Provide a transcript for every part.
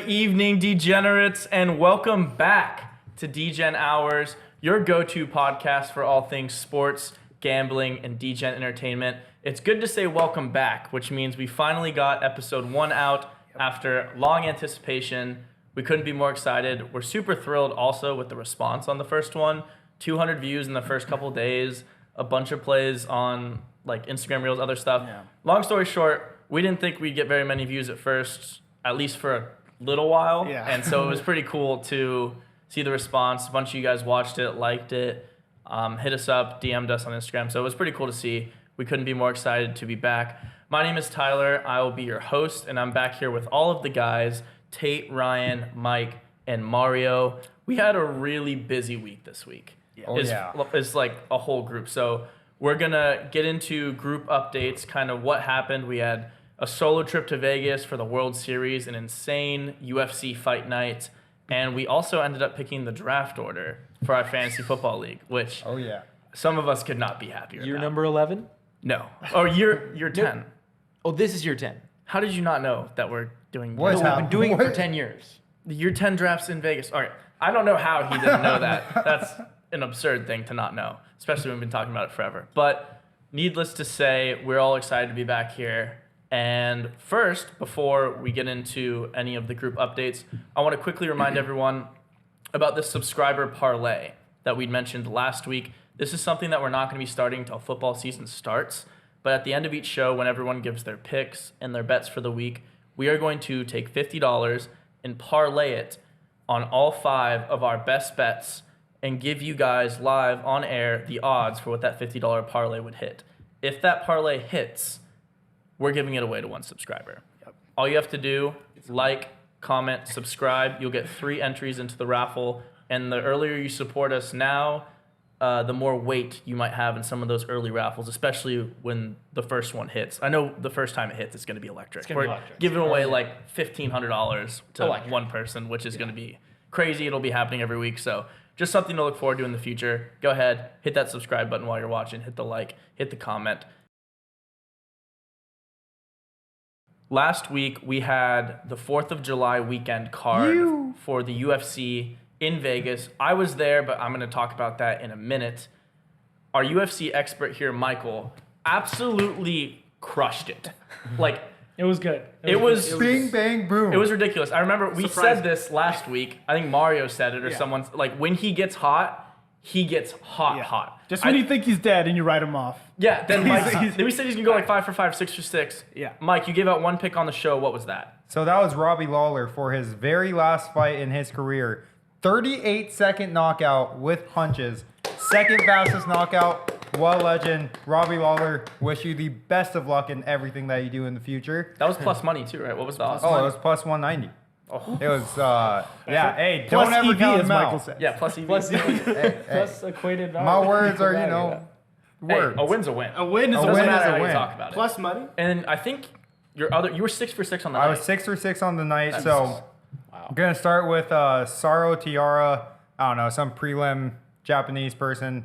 Good evening, degenerates, and welcome back to Degen Hours, your go-to podcast for all things sports, gambling, and degen entertainment. It's good to say welcome back, which means we finally got episode 1 out after long anticipation. We couldn't be more excited. We're super thrilled also with the response on the first one. 200 views in the first couple days, a bunch of plays on like Instagram Reels, other stuff. Yeah. Long story short, we didn't think we'd get very many views at first, at least for a little while. Yeah. And so it was pretty cool to see the response. A bunch of you guys watched it, liked it, hit us up, DM'd us on Instagram. So it was pretty cool to see. We couldn't be more excited to be back. My name is Tyler. I will be your host, and I'm back here with all of the guys, Tate, Ryan, Mike, and Mario. We had a really busy week this week. It's like a whole group. So we're going to get into group updates, kind of what happened. We had a solo trip to Vegas for the World Series, an insane UFC fight night, and we also ended up picking the draft order for our fantasy football league, which some of us could not be happier You're about. number 11? No. Oh, you're 10. Oh, this is year 10. How did you not know that we're doing We've been doing it for 10 years. Year 10 drafts in Vegas. All right. I don't know how he didn't know that. That's an absurd thing to not know, especially when we've been talking about it forever. But needless to say, we're all excited to be back here. And first, before we get into any of the group updates, I want to quickly remind everyone about the subscriber parlay that we'd mentioned last week. This is something that we're not going to be starting until football season starts. But at the end of each show, when everyone gives their picks and their bets for the week, we are going to take $50 and parlay it on all 5 of our best bets and give you guys live on air the odds for what that $50 parlay would hit. If that parlay hits, we're giving it away to 1 subscriber. Yep. All you have to do, like, comment, subscribe. You'll get 3 entries into the raffle. And the earlier you support us now, the more weight you might have in some of those early raffles, especially when the first one hits. I know the first time it hits, it's going to be electric. We're giving away like $1,500 to one person, which is going to be crazy. It'll be happening every week. So just something to look forward to in the future. Go ahead, hit that subscribe button while you're watching. Hit the like, hit the comment. Last week, we had the 4th of July weekend card for the UFC in Vegas. I was there, but I'm going to talk about that in a minute. Our UFC expert here, Michael, absolutely crushed it. Like, it was good. It was bing, bang, boom. It was ridiculous. I remember we said this last week. I think Mario said it or someone. Like, when he gets hot, he gets hot. Just when you think he's dead and you write him off. Yeah, then Mike, we said he's going to go like 5 for 5, 6 for 6. Yeah. Mike, you gave out 1 pick on the show. What was that? So that was Robbie Lawler for his very last fight in his career. 38-second knockout with punches. Second fastest knockout. Well, legend. Robbie Lawler, wish you the best of luck in everything that you do in the future. That was plus money too, right? What was the odds? Oh, it was plus 190. Oh. It was, hey, plus don't ever EV, count as them Michael out. said. Yeah, plus EV. Plus Plus equated value. My words are, words. Hey, a win's a win. A win is It a doesn't win. matter how win. you talk about it. Plus money. And I think you were 6 for 6 on the night. I was 6 for 6 on the night, so I'm going to start with Saro Tiara. I don't know, some prelim Japanese person.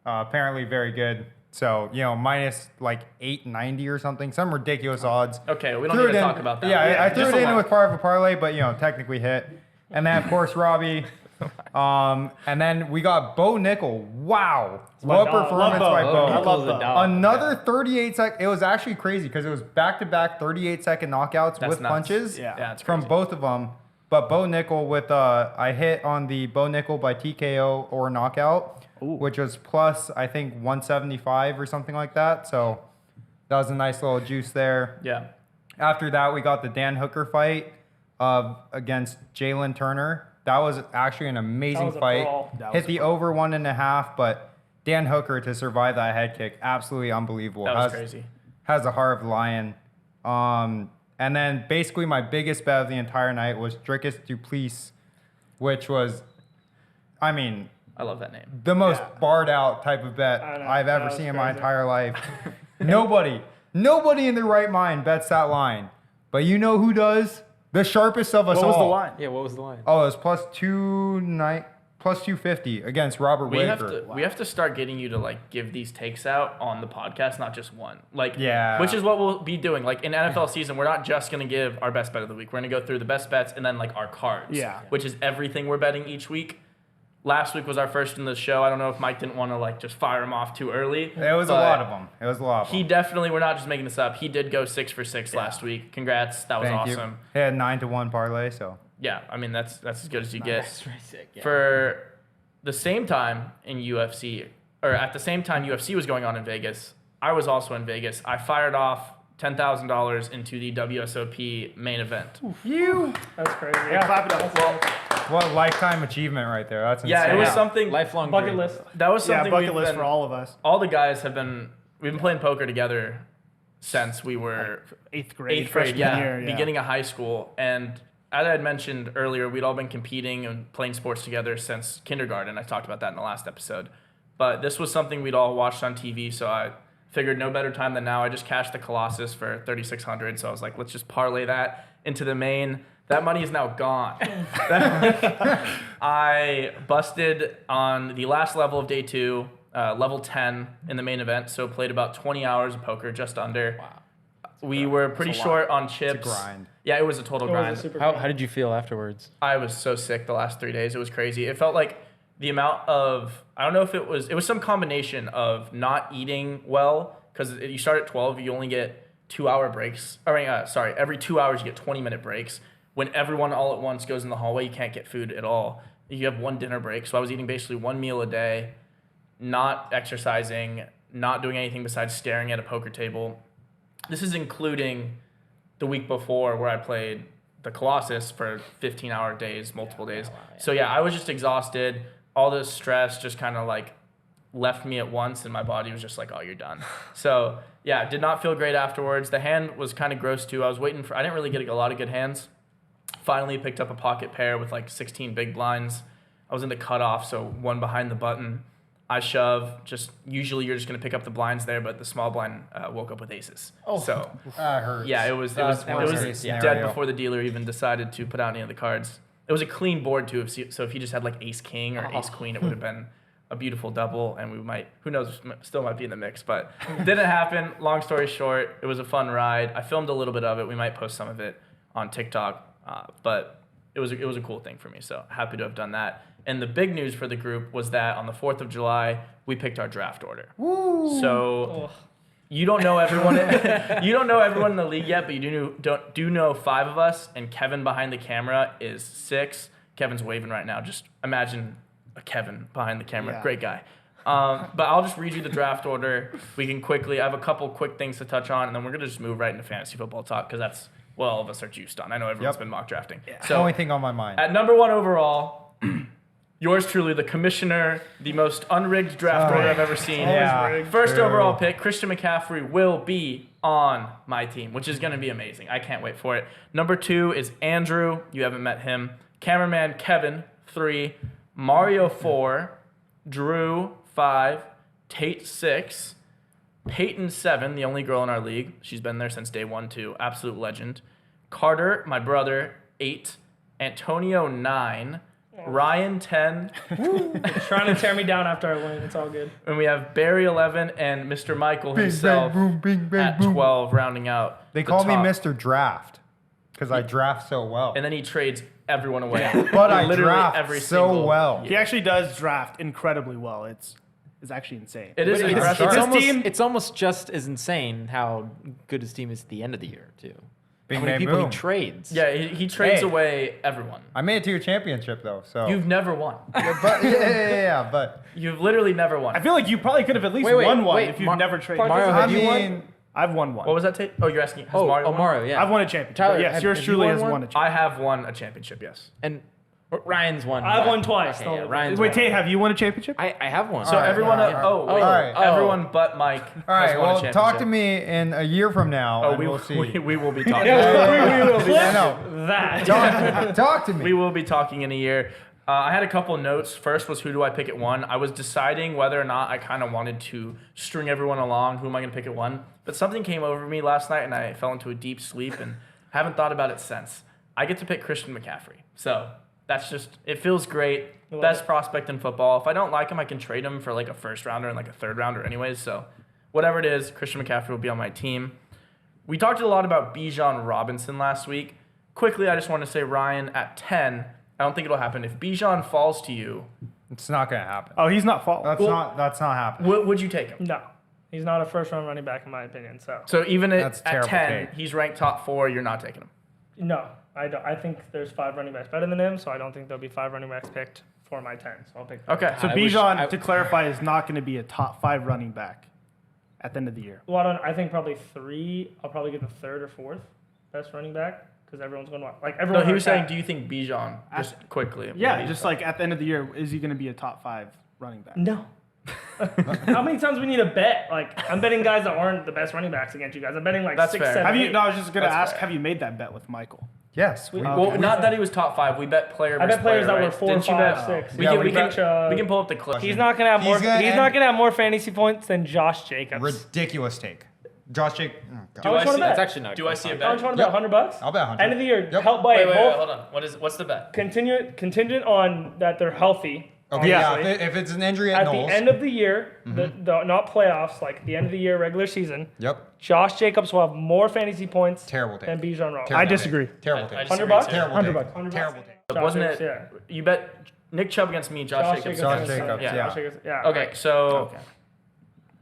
Apparently very good. So, minus like 890 or something. Some ridiculous odds. Okay, we don't need to talk about that. Yeah, I threw it in with part of a parlay, but, technically hit. And then, of course, Robbie. And then we got Bo Nickel. Wow. What performance by Bo. I love Bo. Another 38-second. It was actually crazy because it was back-to-back 38-second knockouts with nuts. punches it's from crazy. both of them. But Bo Nickel with, I hit on the Bo Nickel by TKO or knockout, which was plus, I think, 175 or something like that. So that was a nice little juice there. Yeah. After that, we got the Dan Hooker fight against Jalen Turner. That was actually an amazing fight. Hit the over 1.5, but Dan Hooker to survive that head kick, absolutely unbelievable. That was crazy. Has a heart of a lion. And then basically my biggest bet of the entire night was Dricus Duplessis, which was, I love that name. the most barred out type of bet I've ever seen in my entire life. Nobody in their right mind bets that line. But you know who does? The sharpest of us all. What was the line? Yeah, what was the line? Oh, it was plus 290. plus 250 against Robert We have Whitaker. to we have to start getting you to like give these takes out on the podcast, not just one. Like Yeah. which is what we'll be doing. Like in NFL season, we're not just gonna give our best bet of the week. We're gonna go through the best bets and then like our cards. Yeah. Which is everything we're betting each week. Last week was our first in the show. I don't know if Mike didn't want to like just fire him off too early. It was a but lot of them. It was a lot of He them. definitely, we're not just making this up. He did go 6 for 6 last week. Congrats. That was Thank awesome. you. He had 9-1 parlay, so. Yeah, I mean that's as good as you get. That's very sick. Yeah. For the same time in UFC, or at the same time UFC was going on in Vegas, I was also in Vegas. I fired off $10,000 into the WSOP main event. That's crazy. Yeah. Clap it up. Well, What lifetime achievement right there. That's insane. yeah, it was Yeah. something. Lifelong Bucket dream. list. That was Yeah, something. bucket we've list been- for all of us. All the guys have been. We've been playing poker together since we were Eighth grade. eighth grade. freshman Yeah, year, yeah. beginning of high school. And as I had mentioned earlier, we'd all been competing and playing sports together since kindergarten. I talked about that in the last episode. But this was something we'd all watched on TV, so I figured no better time than now. I just cashed the Colossus for $3,600, so I was like, let's just parlay that into the main. That money is now gone. I busted on the last level of day 2, level 10 in the main event, so played about 20 hours of poker, just under. Wow. We were pretty short on chips. grind. Yeah, it was a total It was grind. a super How did you feel afterwards? I was so sick the last 3 days. It was crazy. It felt like the amount of, I don't know if it was some combination of not eating well, because you start at 12, you only get 2-hour breaks. Every 2 hours you get 20-minute breaks. When everyone all at once goes in the hallway, you can't get food at all. You have one dinner break. So I was eating basically one meal a day, not exercising, not doing anything besides staring at a poker table. This is including the week before where I played the Colossus for 15-hour days, multiple days. So yeah, I was just exhausted. All the stress just kind of like left me at once, and my body was just like, oh, you're done. So yeah, did not feel great afterwards. The hand was kind of gross too. I didn't really get a lot of good hands. Finally picked up a pocket pair with like 16 big blinds. I was in the cutoff, so one behind the button. I shove. Usually you're just gonna pick up the blinds there, but the small blind woke up with aces. Oh. So That hurts. yeah, it was That's dead worst case scenario. before the dealer even decided to put out any of the cards. It was a clean board too, so if he just had like ace king or ace queen, it would have been a beautiful double, and we might, who knows, still might be in the mix, but didn't happen. Long story short, it was a fun ride. I filmed a little bit of it. We might post some of it on TikTok, but it was a cool thing for me, so happy to have done that. And the big news for the group was that on the 4th of July, we picked our draft order. Woo. So you don't know everyone. You don't know everyone in the league yet, but you do know 5 of us, and Kevin behind the camera is 6. Kevin's waving right now. Just imagine a Kevin behind the camera. Yeah. Great guy. But I'll just read you the draft order. We can quickly. I have a couple quick things to touch on, and then we're gonna just move right into fantasy football talk because that's what all of us are juiced on. I know everyone's Yep. been mock drafting. The only thing on my mind. At number 1 overall, yours truly, the commissioner, the most unrigged draft order I've ever seen. Yeah. rigged. First True. overall pick, Christian McCaffrey will be on my team, which is going to be amazing. I can't wait for it. Number 2 is Andrew. You haven't met him. Cameraman Kevin, 3. Mario, 4. Drew, 5. Tate, 6. Peyton, 7, the only girl in our league. She's been there since day 1, too. Absolute legend. Carter, my brother, 8. Antonio, 9. Ryan, 10. Trying to tear me down after I win. It's all good. And we have Barry, 11, and Mr. Michael Bing, himself bang, boom, bing, bang, at boom. 12, rounding out. They the call me top. Mr. Draft because I draft so well. And then he trades everyone away. But I Literally draft every so single well. year. He actually does draft incredibly well. It's actually insane. It is It's, impressive. it's His almost, team- it's almost just as insane how good his team is at the end of the year, too. Bing, How many bang, people boom. he trades. Yeah, he trades Hey. away everyone. I made it to a championship though, so. You've never won. But yeah, but You've literally never won. I feel like you probably could have at least Wait, won one wait, if you've Mar- never traded. Mario, I have you won? mean, I've won one. What was that, Tate? Oh, you're asking. Has Oh, Mario won? Mario, yeah. I've won a championship. Tyler, yes, have- yours have you truly won has one? won a I championship. have won a championship, yes. And Ryan's won. I've one. won twice. Okay, Don't- yeah, Ryan's Wait, won. Tate, have you won a championship? I have one. So All right, everyone, all right, oh, wait, all right. everyone but Mike all has right. won a Well, championship. talk to me in a year from now, Oh, and we we'll will see. we will be talking. Yeah, we will be. I know. That. Talk to me. We will be talking in a year. I had a couple notes. First was who do I pick at 1? I was deciding whether or not I kind of wanted to string everyone along. Who am I going to pick at 1? But something came over me last night, and I fell into a deep sleep and haven't thought about it since. I get to pick Christian McCaffrey. So it feels great. love Best it. prospect in football. If I don't like him, I can trade him for like a first rounder and like a third rounder anyways. So whatever it is, Christian McCaffrey will be on my team. We talked a lot about Bijan Robinson last week. Quickly, I just want to say, Ryan, at 10, I don't think it'll happen. If Bijan falls to you, It's not going to happen. Oh, he's not falling. That's not happening. would you take him? No, he's not a first-round running back in my opinion. So even That's at terrible 10, take. he's ranked top 4, you're not taking him. No, I don't. I think there's 5 running backs better than him, so I don't think there'll be 5 running backs picked for my 10. So I'll pick. Okay. So I wish Bijan, to clarify, is not going to be a top 5 running back at the end of the year. Well, I think probably 3. I'll probably get the 3rd or 4th best running back because everyone's going to like everyone. No, he was saying, attack. do you think Bijan, just quickly? Yeah, maybe- just like at the end of the year, is he going to be a top 5 running back? No. How many times we need to bet? Like I'm betting guys that aren't the best running backs against you guys. I'm betting like That's 6, fair. 7. Have you? 8. No, I was just going to That's ask. fair. Have you made that bet with Michael? Yes. Well, not that he was top 5. We bet player I versus bet players player, that right? were 4, Didn't you 5, bet? 6. We Yeah, can, we we, bet- can, we can pull up the clip. He's not gonna have more. He's gonna He's end- not gonna have more fantasy points than Josh Jacobs. Ridiculous take. Josh Jake. Oh, God. How much wanna bet? That's actually not. Do I see a How bet? much want to bet? $100? I'll bet 100. End of the year, Yep. help by Wait, both. hold on. What's the bet? Contingent on that they're healthy. Okay, yeah. obviously. If it's an injury at At the Knowles. end of the year, the not playoffs, like the end of the year, regular season, Yep. Josh Jacobs will have more fantasy points Terrible take. than Bijan Robinson. I Terrible disagree. take. Terrible I take. disagree $100? too. Terrible $100 take. bucks. Terrible take. Wasn't Jacobs, it? yeah. You bet Nick Chubb against me, Josh Jacobs. Josh against Jacobs, him. yeah. Josh Jacobs, yeah. Okay, so Okay.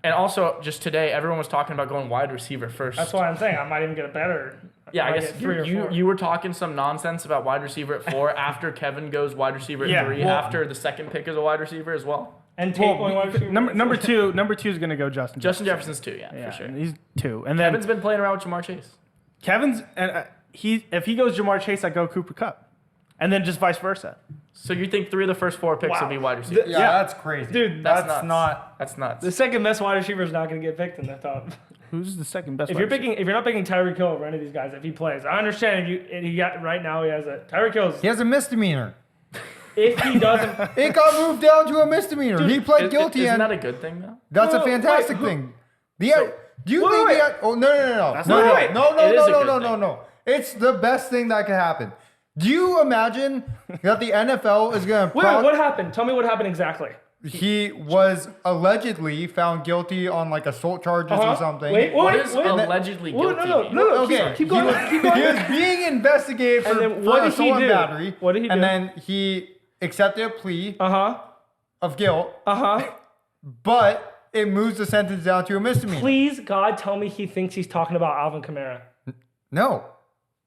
and also just today, everyone was talking about going wide receiver first. That's why I'm saying I might even get a better. Yeah, I might guess get 3 or 4. you were talking some nonsense about wide receiver at 4 after Kevin goes wide receiver at Yeah, 3 well- after the second pick is a wide receiver as well. and Tate going wide Well, receiver. number two is going to go Justin. Justin Jefferson's 2, yeah, Yeah, for sure. and he's 2, and then Kevin's been playing around with Jamar Chase. Kevin's and if he goes Jamar Chase, I go Cooper Kupp, and then just vice versa. So you think 3 of the first 4 picks Wow. will be wide receivers? Yeah, Yeah. that's crazy. Dude, That's that's nuts. not. That's nuts. The second best wide receiver is not going to get picked in the top. Who's the second best? If wide receiver? you're not picking Tyreek Hill over any of these guys, if he plays, I understand. He got right now. He has a Tyreek Hill's. He has a misdemeanor. If he doesn't, It got moved down to a misdemeanor. He pled guilty, Isn't and that a good thing though? that's a Wait, fantastic who- thing. Do you wait, think? wait. Oh no! No! That's No! not No! right. No! No! It is a No! good No! No! thing. No! It's the best thing that could happen. Do you imagine that the NFL is going to? wait, what happened? Tell me what happened exactly. He was allegedly found guilty on like assault charges or something. Wait, What wait, is wait. allegedly Wait, guilty? no, mean? Okay, keep going. Keep going. He was being investigated for, And then for what did he assault and do? battery. What did he And do? then he accepted a plea Uh-huh. of guilt, Uh-huh. but it moves the sentence down to a misdemeanor. Please, God, tell me he thinks he's talking about Alvin Kamara. No.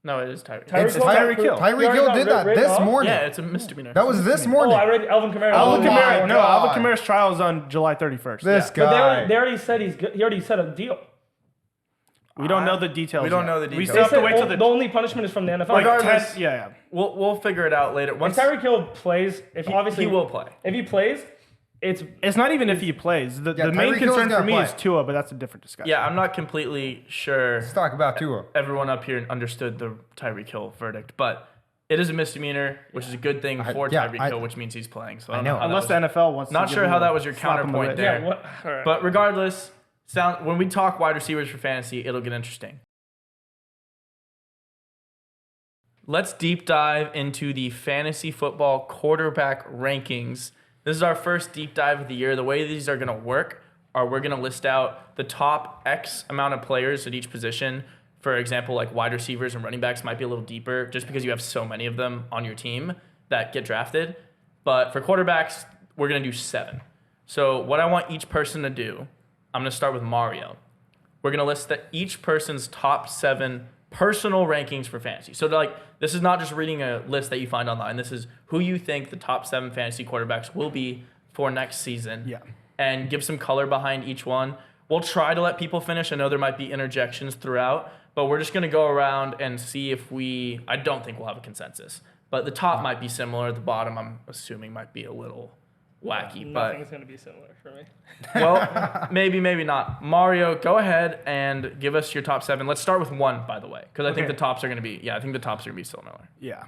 No, it is Tyreek. Tyreek It's Hill Tyreek got- Hill. he Tyreek already Hill got did that written this off? morning. Yeah, it's a misdemeanor. That was this Oh, morning. I read Alvin Kamara. Oh Alvin my Kamara. No, God. Alvin Kamara's trial is on July 31st. This But guy. they already said he already said a deal. We don't know the details. We don't yet. know the We details. still have They to said wait till the the only punishment is from the NFL. like Regardless- 10 yeah. We'll figure it out later. If Once Tyreek Hill plays, if obviously he will play. if he plays, it's It's not even if he plays. The Yeah, main Tyreek Hill's concern for gonna me play. is Tua, but that's a different discussion. Yeah, I'm not completely sure Let's talk about Tua. everyone up here understood the Tyreek Hill verdict, but it is a misdemeanor, which is a good thing for yeah, Tyreek Hill, which means he's playing. So I don't know. know. how that Unless was- the NFL wants Not to sure give how him- that was your slap him on the counterpoint wrist. there. yeah. What? All right. But regardless, when we talk wide receivers for fantasy, it'll get interesting. Let's deep dive into the fantasy football quarterback rankings. This is our first deep dive of the year. The way these are going to work are we're going to list out the top X amount of players at each position. For example, like wide receivers and running backs might be a little deeper just because you have so many of them on your team that get drafted. But for quarterbacks, we're going to do 7. So what I want each person to do, I'm going to start with Mario. We're going to list each person's top 7 personal rankings for fantasy. So this is not just reading a list that you find online. This is who you think the top 7 fantasy quarterbacks will be for next season. Yeah. And give some color behind each one. We'll try to let people finish. I know there might be interjections throughout, but we're just going to go around and see if I don't think we'll have a consensus. But the top might be similar. The bottom, I'm assuming, might be a little wacky. But Nothing's gonna be similar for me. well, maybe not. Mario, go ahead and give us your top 7. Let's start with 1, by the way, because I think Okay. the tops are going to be. Yeah, I think the tops are going to be similar. Yeah.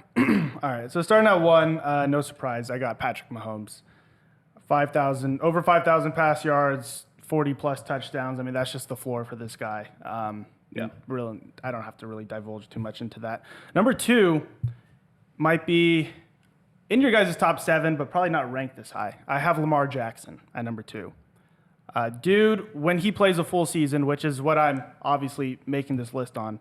All right. So starting at 1, no surprise, I got Patrick Mahomes. Over 5,000 pass yards, 40 plus touchdowns. I mean, that's just the floor for this guy. Yeah. Really, I don't have to really divulge too much into that. Number 2 might be in your guys' top 7, but probably not ranked this high. I have Lamar Jackson at number 2. Dude, when he plays a full season, which is what I'm obviously making this list on,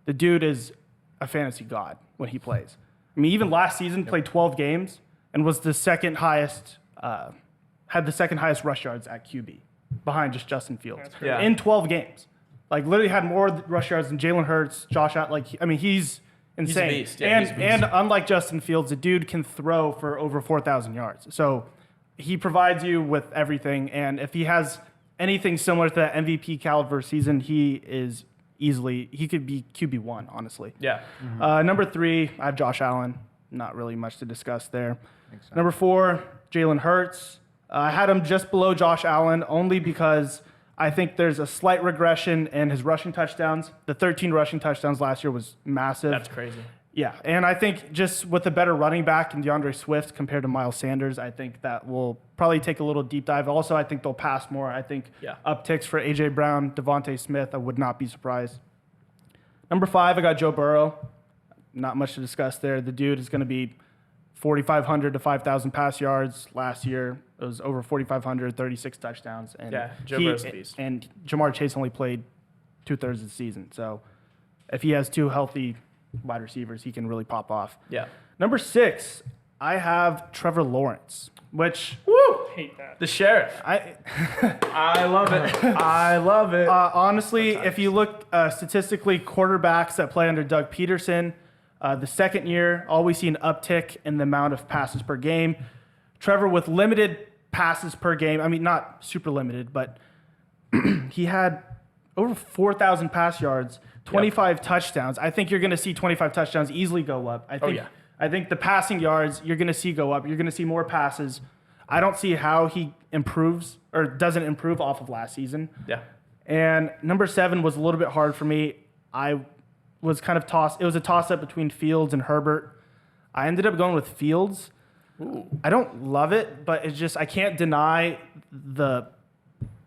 the dude is a fantasy god when he plays. I mean, even last season, played 12 games and was the second highest, had the second highest rush yards at QB, behind just Justin Fields. Yeah. In 12 games. Like, literally had more rush yards than Jalen Hurts, Josh Allen. Like, I mean, he's insane. He's a beast. Yeah, he's a beast. And unlike Justin Fields, the dude can throw for over 4,000 yards. So he provides you with everything. And if he has anything similar to that MVP caliber season, he could be QB1, honestly. Yeah. Number 3, I have Josh Allen. Not really much to discuss there. Number 4, Jalen Hurts. I had him just below Josh Allen only because I think there's a slight regression in his rushing touchdowns. The 13 rushing touchdowns last year was massive. That's crazy. Yeah, and I think just with a better running back in DeAndre Swift compared to Miles Sanders, I think that will probably take a little deep dive. Also, I think they'll pass more. I think upticks for A.J. Brown, Devontae Smith, I would not be surprised. Number 5, I got Joe Burrow. Not much to discuss there. The dude is going to be 4,500 to 5,000 pass yards. Last year, it was over 4,500, 36 touchdowns. And Joe Burrow's a beast. And Jamar Chase only played 2/3 of the season. So if he has 2 healthy wide receivers, he can really pop off. Yeah. Number 6, I have Trevor Lawrence, which Hate that. The sheriff. I love it. I love it. honestly, if you look statistically, quarterbacks that play under Doug Peterson, the second year, always see an uptick in the amount of passes per game. Trevor with limited passes per game. I mean, not super limited, but he had over 4,000 pass yards, 25 touchdowns. I think you're going to see 25 touchdowns easily go up. I think the passing yards you're going to see go up. You're going to see more passes. I don't see how he improves or doesn't improve off of last season. Yeah. And number 7 was a little bit hard for me. I was kind of tossed. It was a toss-up between Fields and Herbert. I ended up going with Fields. Ooh. I don't love it, but it's just I can't deny the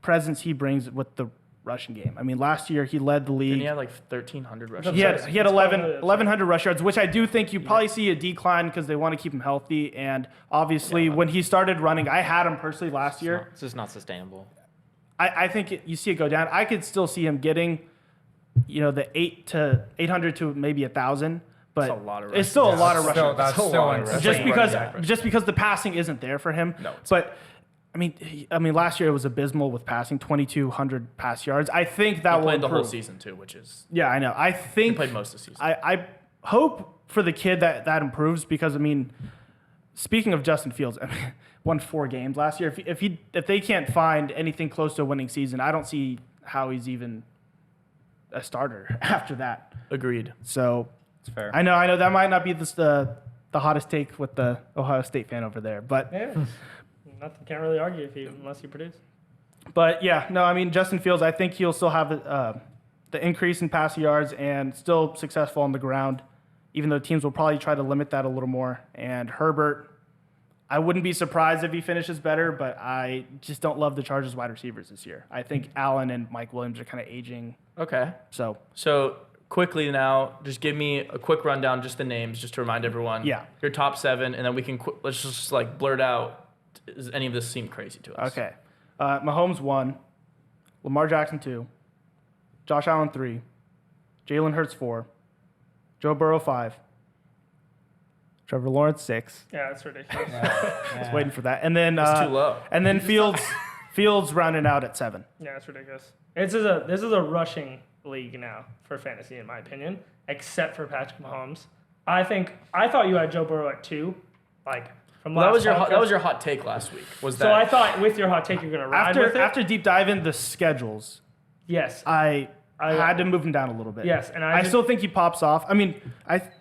presence he brings with the rushing game. I mean, last year he led the league. Didn't he have like 1,300 rushes? He had 1,100 rush yards, which I do think you probably see a decline because they want to keep him healthy. And obviously, when he started running, I had him personally last year. It's just not sustainable. I think you see it go down. I could still see him getting, the 800 to maybe 1,000. But That's a lot of it's still a lot of That's rushing. That's still insane. Just because the passing isn't there for him. No, But I mean, last year it was abysmal with passing, 2,200 pass yards. I think that He will played the whole improve. season too, which is Yeah, I know. I he think played most of the season. I hope for the kid that improves because I mean, speaking of Justin Fields, I mean, won 4 games last year. If they can't find anything close to a winning season, I don't see how he's even a starter after that. Agreed. So It's fair. I know that might not be the hottest take with the Ohio State fan over there, but Nothing. Can't really argue unless you produce. But yeah, no, I mean Justin Fields, I think he'll still have the increase in passing yards and still successful on the ground, even though teams will probably try to limit that a little more. And Herbert, I wouldn't be surprised if he finishes better, but I just don't love the Chargers wide receivers this year. I think Allen and Mike Williams are kind of aging. Okay. So Quickly now, just give me a quick rundown, just the names, just to remind everyone. Yeah. Your top 7, and then we can let's just like blurt out. Does any of this seem crazy to us? okay, Mahomes 1, Lamar Jackson 2, Josh Allen 3, Jalen Hurts 4, Joe Burrow 5, Trevor Lawrence 6. Yeah, it's ridiculous. Just waiting for that, and then It's too low. And then Fields rounded out at 7. Yeah, it's ridiculous. This is a rushing league now for fantasy, in my opinion, except for Patrick Mahomes. I thought you had Joe Burrow at 2, like from Well, last that was podcast. your hot take last week. Was that? So I thought with your hot take you're gonna ride with it. After deep dive in the schedules, Yes. I had to move him down a little bit. Yes, and I still think he pops off. I mean,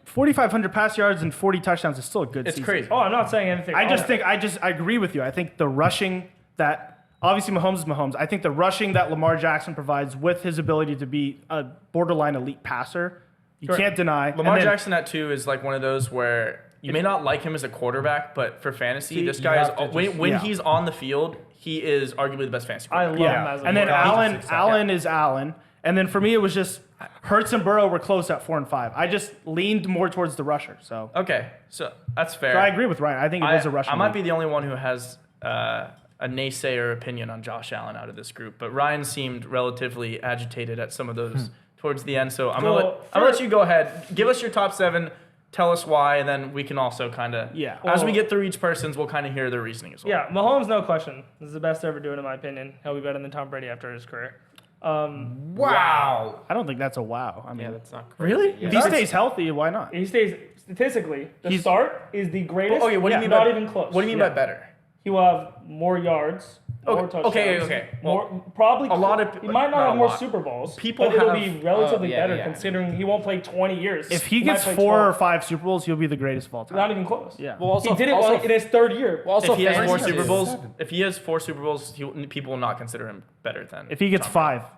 4,500 pass yards and 40 touchdowns is still a good It's season. crazy. Oh, I'm not saying anything. I agree with you. I think the rushing that obviously Mahomes is Mahomes. I think the rushing that Lamar Jackson provides with his ability to be a borderline elite passer, you Correct. can't deny. Lamar And then- Jackson at 2 is like one of those where you may not like him as a quarterback, but for fantasy, this you guy is have to when just- he's on the field, he is arguably the best fantasy I quarterback. love him Yeah, as a and then quarterback. Allen is Allen, And then for me, it was just Hurts and Burrow were close at 4 and 5. I just leaned more towards the rusher. So, Okay, so that's fair. so I agree with Ryan. I think it is a rusher. I might be the only one who has a naysayer opinion on Josh Allen out of this group, but Ryan seemed relatively agitated at some of those towards the end. So I'm gonna let you go ahead. Give us your top 7. Tell us why, and then we can also kind of as we get through each person's, we'll kind of hear their reasoning as well. Yeah, Mahomes, no question. This is the best to ever do it, in my opinion. He'll be better than Tom Brady after his career. Wow. I don't think that's a wow. I mean, Yeah, that's not Really? if he stays healthy, why not? He stays, statistically, the start is the greatest. Okay, what do you mean not by, even close. What do you mean by better? He will have more yards, more touchdowns. Okay. More, probably a lot of he might not not have a more lot. Super Bowls. People but it'll have- be relatively better yeah. considering he won't play 20 years. If he might gets play 4 or 12. 5 Super Bowls, he'll be the greatest of all time. Not even close. Yeah. Well, also, He did it also, in his 3rd year. well, also If he has 4 fantasy Super is- Bowls, if he has 4 Super Bowls, people will not consider him better than. If he gets Tom 5. Brady.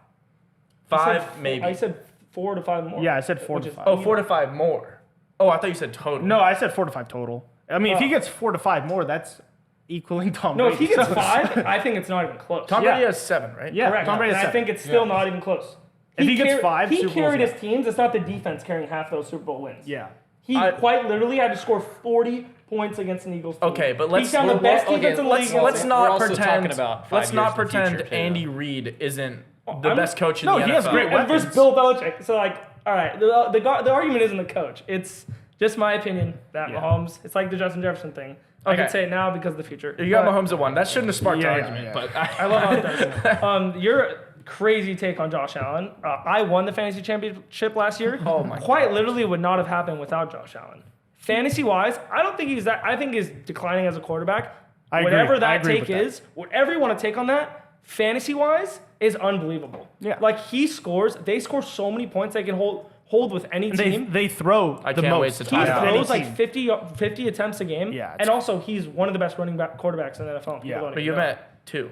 5 I maybe. said 4 to 5 more. Yeah, I said 4 Which to is- 5. Oh, 4 to 5 more. Oh, I thought you said total. No, I said 4 to 5 total. I mean, if he gets 4 to 5 more, that's equaling Tom No, Brady. if he gets 5, I think it's not even close. Tom Yeah. Brady has 7, right? Yeah, Correct. Tom Brady And has I 7. think it's still not even close. If he gets 5 he Super Bowls, carried yeah. his teams. It's not the defense carrying half those Super Bowl wins. Yeah. He quite literally had to score 40 points against an Eagles team. Okay, but let's He's down the best okay, defense in the league. let's against not also pretend. talking about 5 Let's not years in the pretend future, too, Andy Reid isn't the I'm- best coach in No, the he NFL. has great And weapons. versus Bill Belichick. So like, all right, the argument isn't the coach. It's just my opinion that Yeah. Mahomes. It's like the Justin Jefferson thing. I Okay. can say it now because of the future. You got But Mahomes at 1. That shouldn't have sparked Yeah, an yeah, argument, yeah. but I love how it does. Your crazy take on Josh Allen. I won the fantasy championship last year. Oh my Quite literally would not have happened without Josh Allen. Fantasy wise, I don't think he's that. I think he's declining as a quarterback. I agree. Whatever I that agree take with that. is, whatever you want to take on that, fantasy wise, is unbelievable. Yeah. Like he scores, they score so many points they can hold with any And team. they throw I the can't wait most. to He talk about it. throws Any like team. 50 attempts a game. Yeah, it's- And also, he's one of the best running back quarterbacks in the NFL. People Yeah. don't But even you're know. at 2.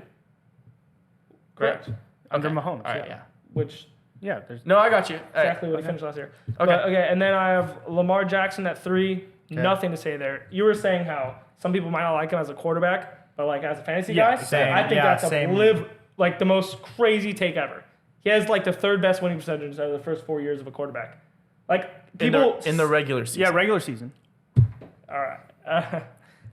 Correct. Under Okay. Mahomes. All right, yeah. yeah. Which Yeah, there's No, I got you. All right. exactly what he finished last year. Okay. Okay, and then I have Lamar Jackson at 3. Okay. Nothing to say there. You were saying how some people might not like him as a quarterback, but like as a fantasy Yeah, guy, same. I think Yeah, that's same. like the most crazy take ever. He has like the 3rd best winning percentage out of the first 4 years of a quarterback. Like people in the regular season. yeah, regular season. all right.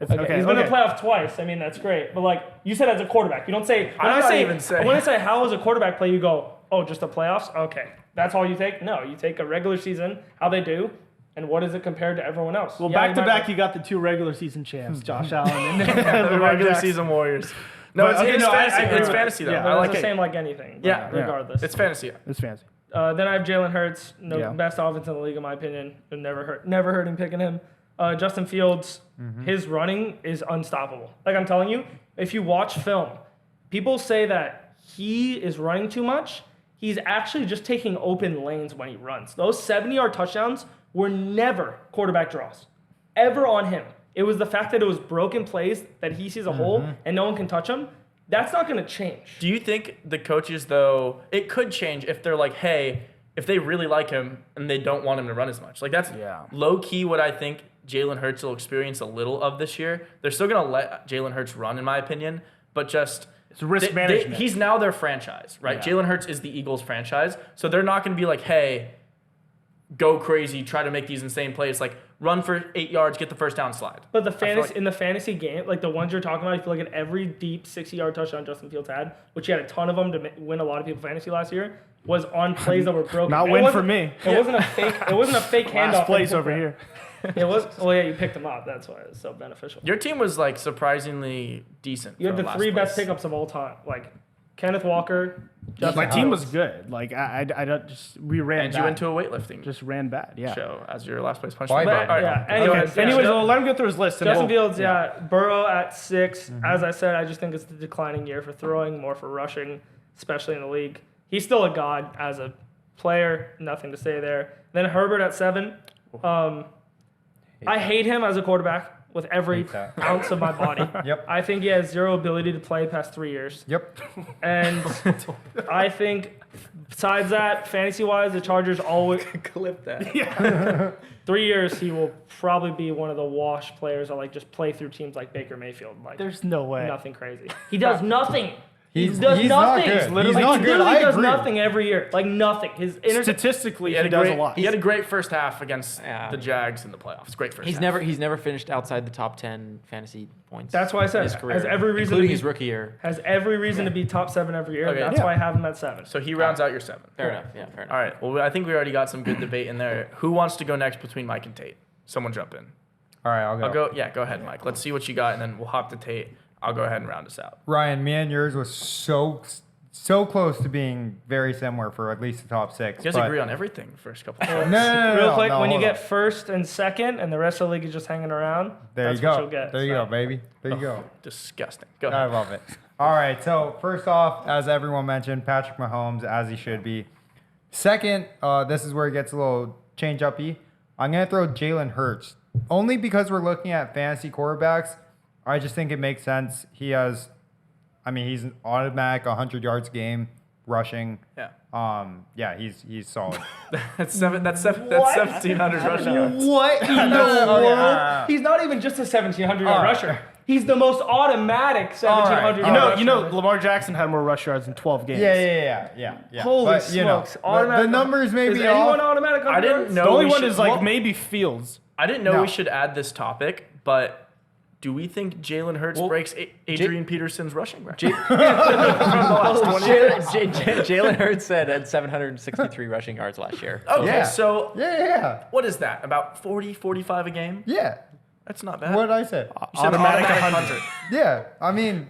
It's, Okay, he's been in the playoff twice. I mean, that's great. But like you said, as a quarterback, you don't say. I'm not even saying- When I say how is a quarterback play, you go, oh, just the playoffs. Okay, that's all you take. No, you take a regular season, how they do, and what is it compared to everyone else. Well, Yeah, back you to might back, not- you got the 2 regular season champs, Josh Allen and the Lamar regular Jackson. season Warriors. No, But, it's, okay, it's no, I fantasy. agree It's with fantasy though. that. But I like it's the it. same like anything. Yeah, regardless. It's fantasy. Yeah. It's fancy. Then I have Jalen Hurts, Yeah. best offense in the league in my opinion. Never hurting picking him. Justin Fields, his running is unstoppable. Like I'm telling you, if you watch film, people say that he is running too much. He's actually just taking open lanes when he runs. Those 70-yard touchdowns were never quarterback draws, ever on him. It was the fact that it was broken plays that he sees a hole and no one can touch him. That's not going to change. Do you think the coaches, though, it could change if they're like, hey, if they really like him and they don't want him to run as much? Like, that's low key what I think Jalen Hurts will experience a little of this year. They're still going to let Jalen Hurts run, in my opinion, but just. It's risk management. He's now their franchise, right? Yeah. Jalen Hurts is the Eagles franchise. So they're not going to be like, hey, go crazy, try to make these insane plays. Like, run for 8 yards, get the first down, slide. But the feel fantasy like- in the fantasy game, like the ones you're talking about, if you look at every deep 60-yard touchdown Justin Fields had, which he had a ton of them to win a lot of people fantasy last year, was on plays that were broken. Not It win for wasn't- me. It wasn't a fake. It wasn't a fake handoff. Last place over here. It was. Well, yeah, you picked him up. That's why it's so beneficial. Your team was, like, surprisingly decent. You had for the last 3 best place. pickups of all time, like Kenneth Walker. My team was good. Like I don't just we ran. And bad. you went to a weightlifting just ran bad. Yeah. show as your last place punch. Why But, bad? all right. Yeah. Go Anyways, ahead. yeah. Anyways, well, let him go through his list. And Justin we'll- Fields, yeah. Burrow at 6. As I said, I just think it's the declining year for throwing, more for rushing, especially in the league. He's still a god as a player. Nothing to say there. Then Herbert at 7. I hate him as a quarterback with every Hate that. ounce of my body. Yep. I think he has zero ability to play past 3 years. Yep. And I think besides that, fantasy-wise, the Chargers always Clip that. 3 years he will probably be one of the wash players that like just play through teams like Baker Mayfield. Like There's no way. nothing crazy. He does nothing. He He's does not nothing. good. He's literally, He's not he good. literally I does agree. nothing every year. Like nothing. Statistically, he a does great, a lot. He had a great first half against Yeah. the Jags in the playoffs. Great first He's half. never finished outside the top 10 fantasy points. That's why I said in his career, has every reason including to be, his rookie year. has every reason to be top 7 every year. Okay. That's why I have him at 7. So he rounds out your 7. Fair enough. Yeah, fair enough. All right. Well, I think we already got some good debate in there. Who wants to go next between Mike and Tate? Someone jump in. All right, I'll go. I'll go. Yeah, go ahead, Mike. Let's see what you got, and then we'll hop to Tate. I'll go ahead and round us out. Ryan, me and yours was so close to being very similar for at least the top 6. You guys but- agree on everything first couple No, of no, no, Real no, quick, no, when you hold get on. first and second, and the rest of the league is just hanging around, There that's you go. what you'll get. There you So, go, baby. There you go. Disgusting. Go I ahead. love it. All right, so first off, as everyone mentioned, Patrick Mahomes, as he should be. Second, this is where it gets a little change-uppy. I'm going to throw Jalen Hurts. Only because we're looking at fantasy quarterbacks, I just think it makes sense. He's an automatic 100 yards a game rushing. Yeah. He's solid. That's 1,700 rushing yards. What in the world? yeah. He's not even just a 1,700 All yard right. rusher. He's the most automatic 1,700 All yard You know, rusher. Lamar Jackson had more rush yards in 12 games. Yeah. Holy But, you know, smokes. the numbers may is be anyone off. automatic 100 I didn't yards? know. The only we one should- is like well, maybe Fields. I didn't know No. we should add this topic, but do we think Jalen Hurts breaks Adrian Peterson's rushing record? Jalen Hurts had 763 rushing yards last year. Okay, Yeah. so Yeah. what is that? About 40, 45 a game? Yeah. That's not bad. What did I say? You said Automatic automatic 100. Yeah. I mean,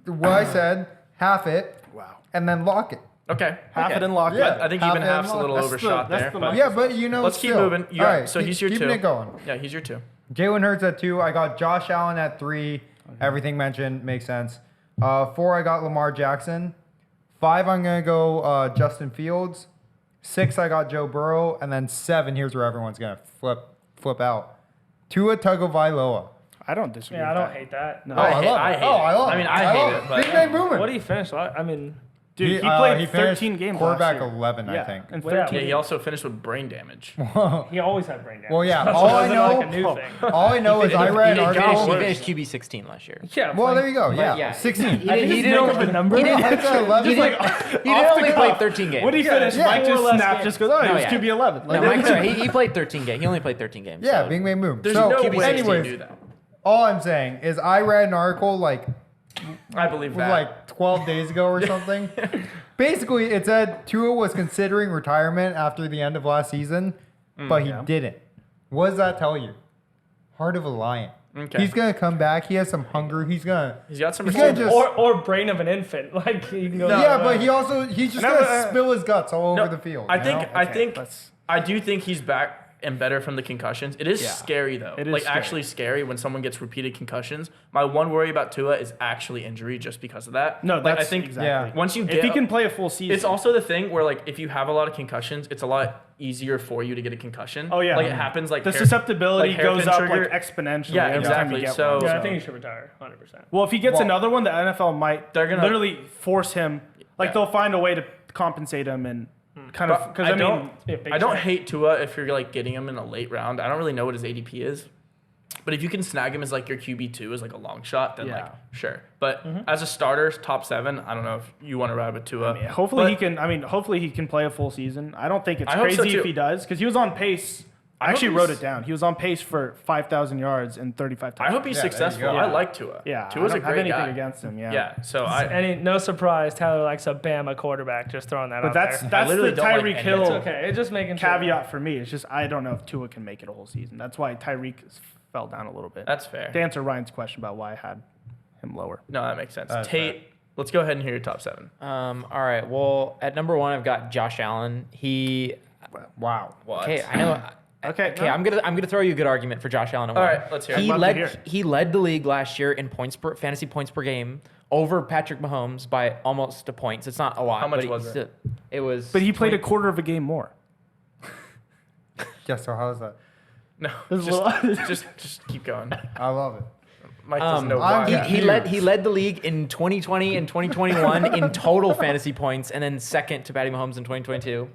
what I said, half it, Wow. and then lock it. Okay. Half okay. it and lock it. Yeah. I think Half even it and half's a lock little it. overshot that's there. the but most- Yeah, but you know, let's keep still. moving. All right, So he's your keeping 2. it going. Yeah, he's your 2. Jalen Hurts at 2. I got Josh Allen at 3. Everything mentioned makes sense. 4, I got Lamar Jackson. 5, I'm gonna go Justin Fields. 6, I got Joe Burrow, and then 7. Here's where everyone's gonna flip out. Tua Tagovailoa. I don't disagree. Yeah, I with don't that. hate that. No. Oh, I love it. I hate oh, it. I love I mean, it. I hate love it, but- Big Man Boomer. What did he finish? I mean, Dude, he he played finished 13 games quarterback last year. 11, I Yeah, think. and Well, yeah, 13. Yeah, he also finished with brain damage. he always had brain damage. Well, yeah, So all it I wasn't know- like a new thing. All I know is I read an article. He finished QB 16 last year. Yeah. Well, fine. there you go. Yeah, yeah. 16. He I didn't- just he make didn't up a only- number. he didn't- That's at 11. He didn't only play 13 games. When he finished, Yeah, Mike more or just less snapped, games. just goes, oh, he No, was yeah. QB 11. No, Mike's right. He played 13 games. He only played 13 games. Yeah, so- Big Man Boom. There's so, no way he anyways, can do that. all I'm saying is I read an article like I believe that. 12 days ago or something. Basically, it said Tua was considering retirement after the end of last season, but he didn't. What does that tell you? Heart of a lion. Okay. He's gonna come back. He has some hunger. He's gonna. He's got some He's gonna receivers. just. Or brain of an infant. Like he can go. Yeah, but he's just No, gonna spill his guts all No, over the field. I you think know? I think let's- I do think he's back and better from the concussions. It is Yeah. scary though. It is like scary. actually scary when someone gets repeated concussions. My one worry about Tua is actually injury just because of that. No, like, that's I think exactly. Yeah. once you If get he can play a full season. it's also the thing where like if you have a lot of concussions, it's a lot easier for you to get a concussion. Oh, yeah. Like it happens like the hair- susceptibility like hairpin goes up trigger. like exponentially Yeah, every time exactly. you get So- one. Yeah, I think he should retire 100%. Well, if he gets Well- another one, the NFL might They're gonna- literally force him. Like Yeah. they'll find a way to compensate him and kind of But because I mean, Yeah, big I don't check. hate Tua if you're like getting him in a late round. I don't really know what his ADP is. But if you can snag him as like your QB2 as like a long shot, then Yeah. like sure. But as a starter, top 7, I don't know if you want to ride with Tua. hopefully But he can. I mean, hopefully he can play a full season. I don't think it's I hope so, crazy too. if he does because he was on pace. I hope actually wrote he's- it down. He was on pace for 5,000 yards and 35 I touchdowns. hope he's Yeah, there you successful. go. I like Tua. Yeah, Tua's I a don't have great anything guy. against him. Yeah, Yeah, so I Any no surprise, Tyler likes a Bama quarterback. Just throwing that but out that's there. that's literally the don't like Tyreek any- Hill It's okay. It's just making sure. caveat for me. It's just I don't know if Tua can make it a whole season. That's why Tyreek fell down a little bit. that's fair. To answer Ryan's question about why I had him lower. No, that makes sense. That's Tate, let's go ahead and hear your top 7. All right. Well, at number 1, I've got Josh Allen. Wow. What? Okay, I know. Okay, Okay, no. I'm gonna throw you a good argument for Josh Allen. All right, let's hear it. He I'd love to hear led it. he led the league last year in fantasy points per game over Patrick Mahomes by almost a point. So it's not a lot. How much but was it? It was. But he played a 20 quarter of a game more. Yeah. So how's that? No, There's a lot- just keep going. I love it. Mike doesn't know I'm- why. Yeah. He led the league in 2020 and 2021 in total fantasy points, and then second to Patty Mahomes in 2022.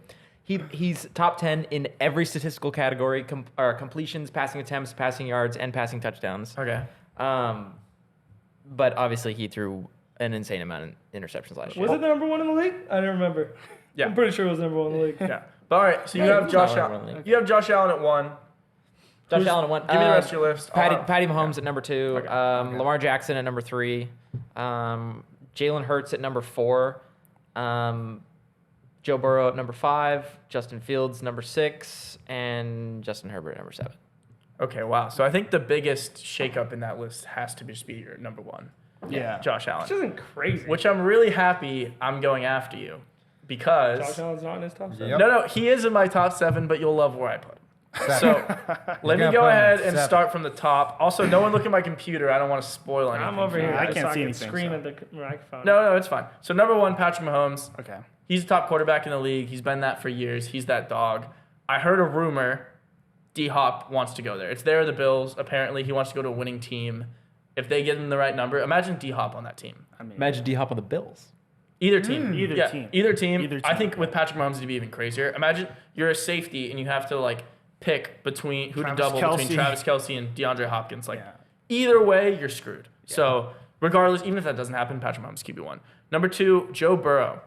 He's top 10 in every statistical category: completions, passing attempts, passing yards, and passing touchdowns. Okay. But obviously he threw an insane amount of interceptions last year. Was it the number one in the league? I don't remember. Yeah. I'm pretty sure it was number one in the league. Yeah. But all right, so you Yeah, have he's Josh not Allen. running. You have Josh Allen at 1. Josh Allen at 1. Give me the rest of your list. Patty Mahomes at number 2. Okay. Lamar Jackson at number 3. Jalen Hurts at number 4. Joe Burrow at number 5. Justin Fields number 6. And Justin Herbert at number 7. Okay, wow. So I think the biggest shakeup in that list has to just be your number 1, Yeah. Josh Allen. Which isn't crazy. Which I'm really happy I'm going after you because Josh Allen's not in his top 7. Yep. no, he is in my top 7, but you'll love where I put him. So let me gonna go put him ahead at and 7. start from the top. Also, no one look at my computer. I don't want to spoil anything. I'm over for you here. I guys. can't so see can anything, Scream so. at the microphone. No, it's fine. So number 1, Patrick Mahomes. Okay. He's the top quarterback in the league. He's been that for years. He's that dog. I heard a rumor D-Hop wants to go there. It's there, the Bills. Apparently, he wants to go to a winning team. If they give him the right number, imagine D-Hop on that team. I mean, Imagine D-Hop on the Bills. Either team. Either Yeah, team. Either team. Either I team, think with Patrick Mahomes, it'd be even crazier. Imagine you're a safety and you have to like pick between who Travis to double between Kelce. Travis Kelce and DeAndre Hopkins. Like Yeah. either way, you're screwed. So regardless, even if that doesn't happen, Patrick Mahomes keep you 1. Number 2, Joe Burrow.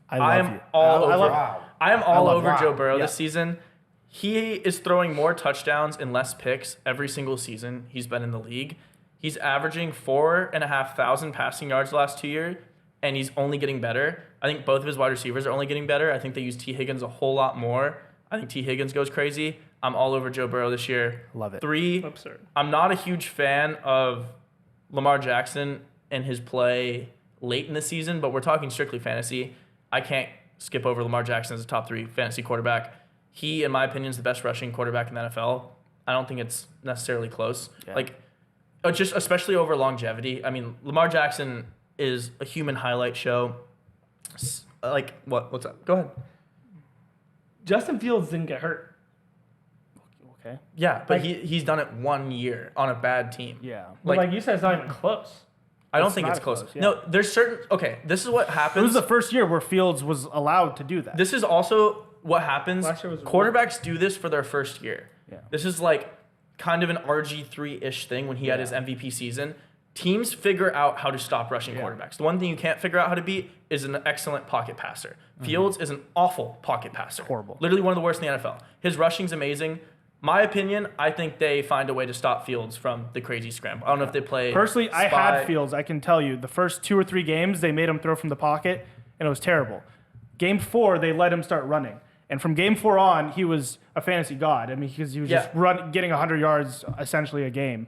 I I love am you. all over. Wow. I am all love over that. Joe Burrow Yeah. this season. He is throwing more touchdowns and less picks every single season he's been in the league. He's averaging 4,500 passing yards the last 2 years, and he's only getting better. I think both of his wide receivers are only getting better. I think they use T. Higgins a whole lot more. I think T. Higgins goes crazy. I'm all over Joe Burrow this year. Love it. 3, Absurd. I'm not a huge fan of Lamar Jackson and his play late in the season, but we're talking strictly fantasy. I can't skip over Lamar Jackson as a top 3 fantasy quarterback. He, in my opinion, is the best rushing quarterback in the NFL. I don't think it's necessarily close. Yeah. Like, just especially over longevity. I mean, Lamar Jackson is a human highlight show. Like, what's up? Go ahead. Justin Fields didn't get hurt. Okay. Yeah, but Like- he's done it 1 year on a bad team. Yeah. But like you said, it's not even close. I don't It's think not it's close. close, yeah. No, there's certain. Okay, this is what happens. It was the first year where Fields was allowed to do that. This is also what happens. Last year was Quarterbacks do this for their first year. Yeah. This is like kind of an RG3-ish thing when he had his MVP season. Teams figure out how to stop rushing quarterbacks. The one thing you can't figure out how to beat is an excellent pocket passer. Fields is an awful pocket passer. Horrible. Literally one of the worst in the NFL. His rushing's amazing. My opinion, I think they find a way to stop Fields from the crazy scramble. I don't know if they play Personally, I spy. had Fields. I can tell you, the first 2 or 3 games, they made him throw from the pocket, and it was terrible. Game 4, they let him start running. And from game 4 on, he was a fantasy god. I mean, because he was just getting 100 yards essentially a game.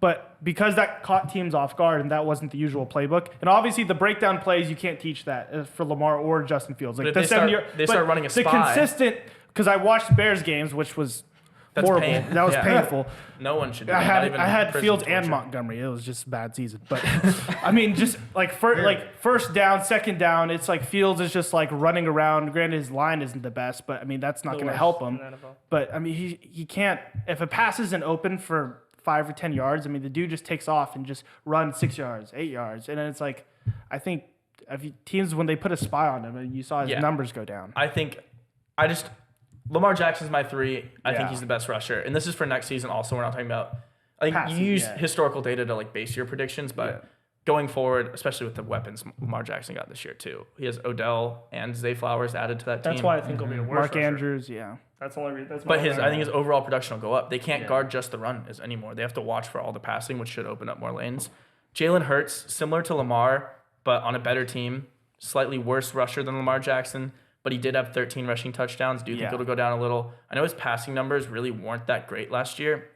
But because that caught teams off guard and that wasn't the usual playbook, and obviously the breakdown plays, you can't teach that for Lamar or Justin Fields. Like But if the they start- 7 year, they but start running a the spy. consistent, because I watched Bears games, which was That's horrible. pain. That was Yeah. painful. No one should do I that, had not even I had prison Fields torture. and Montgomery. It was just a bad season. But I mean, just like first down, second down, it's like Fields is just like running around. Granted, his line isn't the best, but I mean that's not The going to worst help in him. the NFL. But I mean, he can't if a pass isn't open for 5 or 10 yards. I mean, the dude just takes off and just runs 6 yards, 8 yards, and then it's like I think teams when they put a spy on him, and you saw his Yeah. numbers go down. I think Lamar Jackson's my 3. I think Yeah. he's the best rusher. And this is for next season also. We're not talking about I think Passing, you use yeah. historical data to like base your predictions, but Yeah. going forward, especially with the weapons Lamar Jackson got this year too. He has Odell and Zay Flowers added to that team. That's why I think he'll be the worst. Mark rusher. Andrews, yeah. That's the only reason. That's my But only I think his overall production will go up. They can't Yeah. guard just the run anymore. They have to watch for all the passing, which should open up more lanes. Jalen Hurts, similar to Lamar, but on a better team. Slightly worse rusher than Lamar Jackson, but he did have 13 rushing touchdowns. Do you think Yeah. it'll go down a little? I know his passing numbers really weren't that great last year.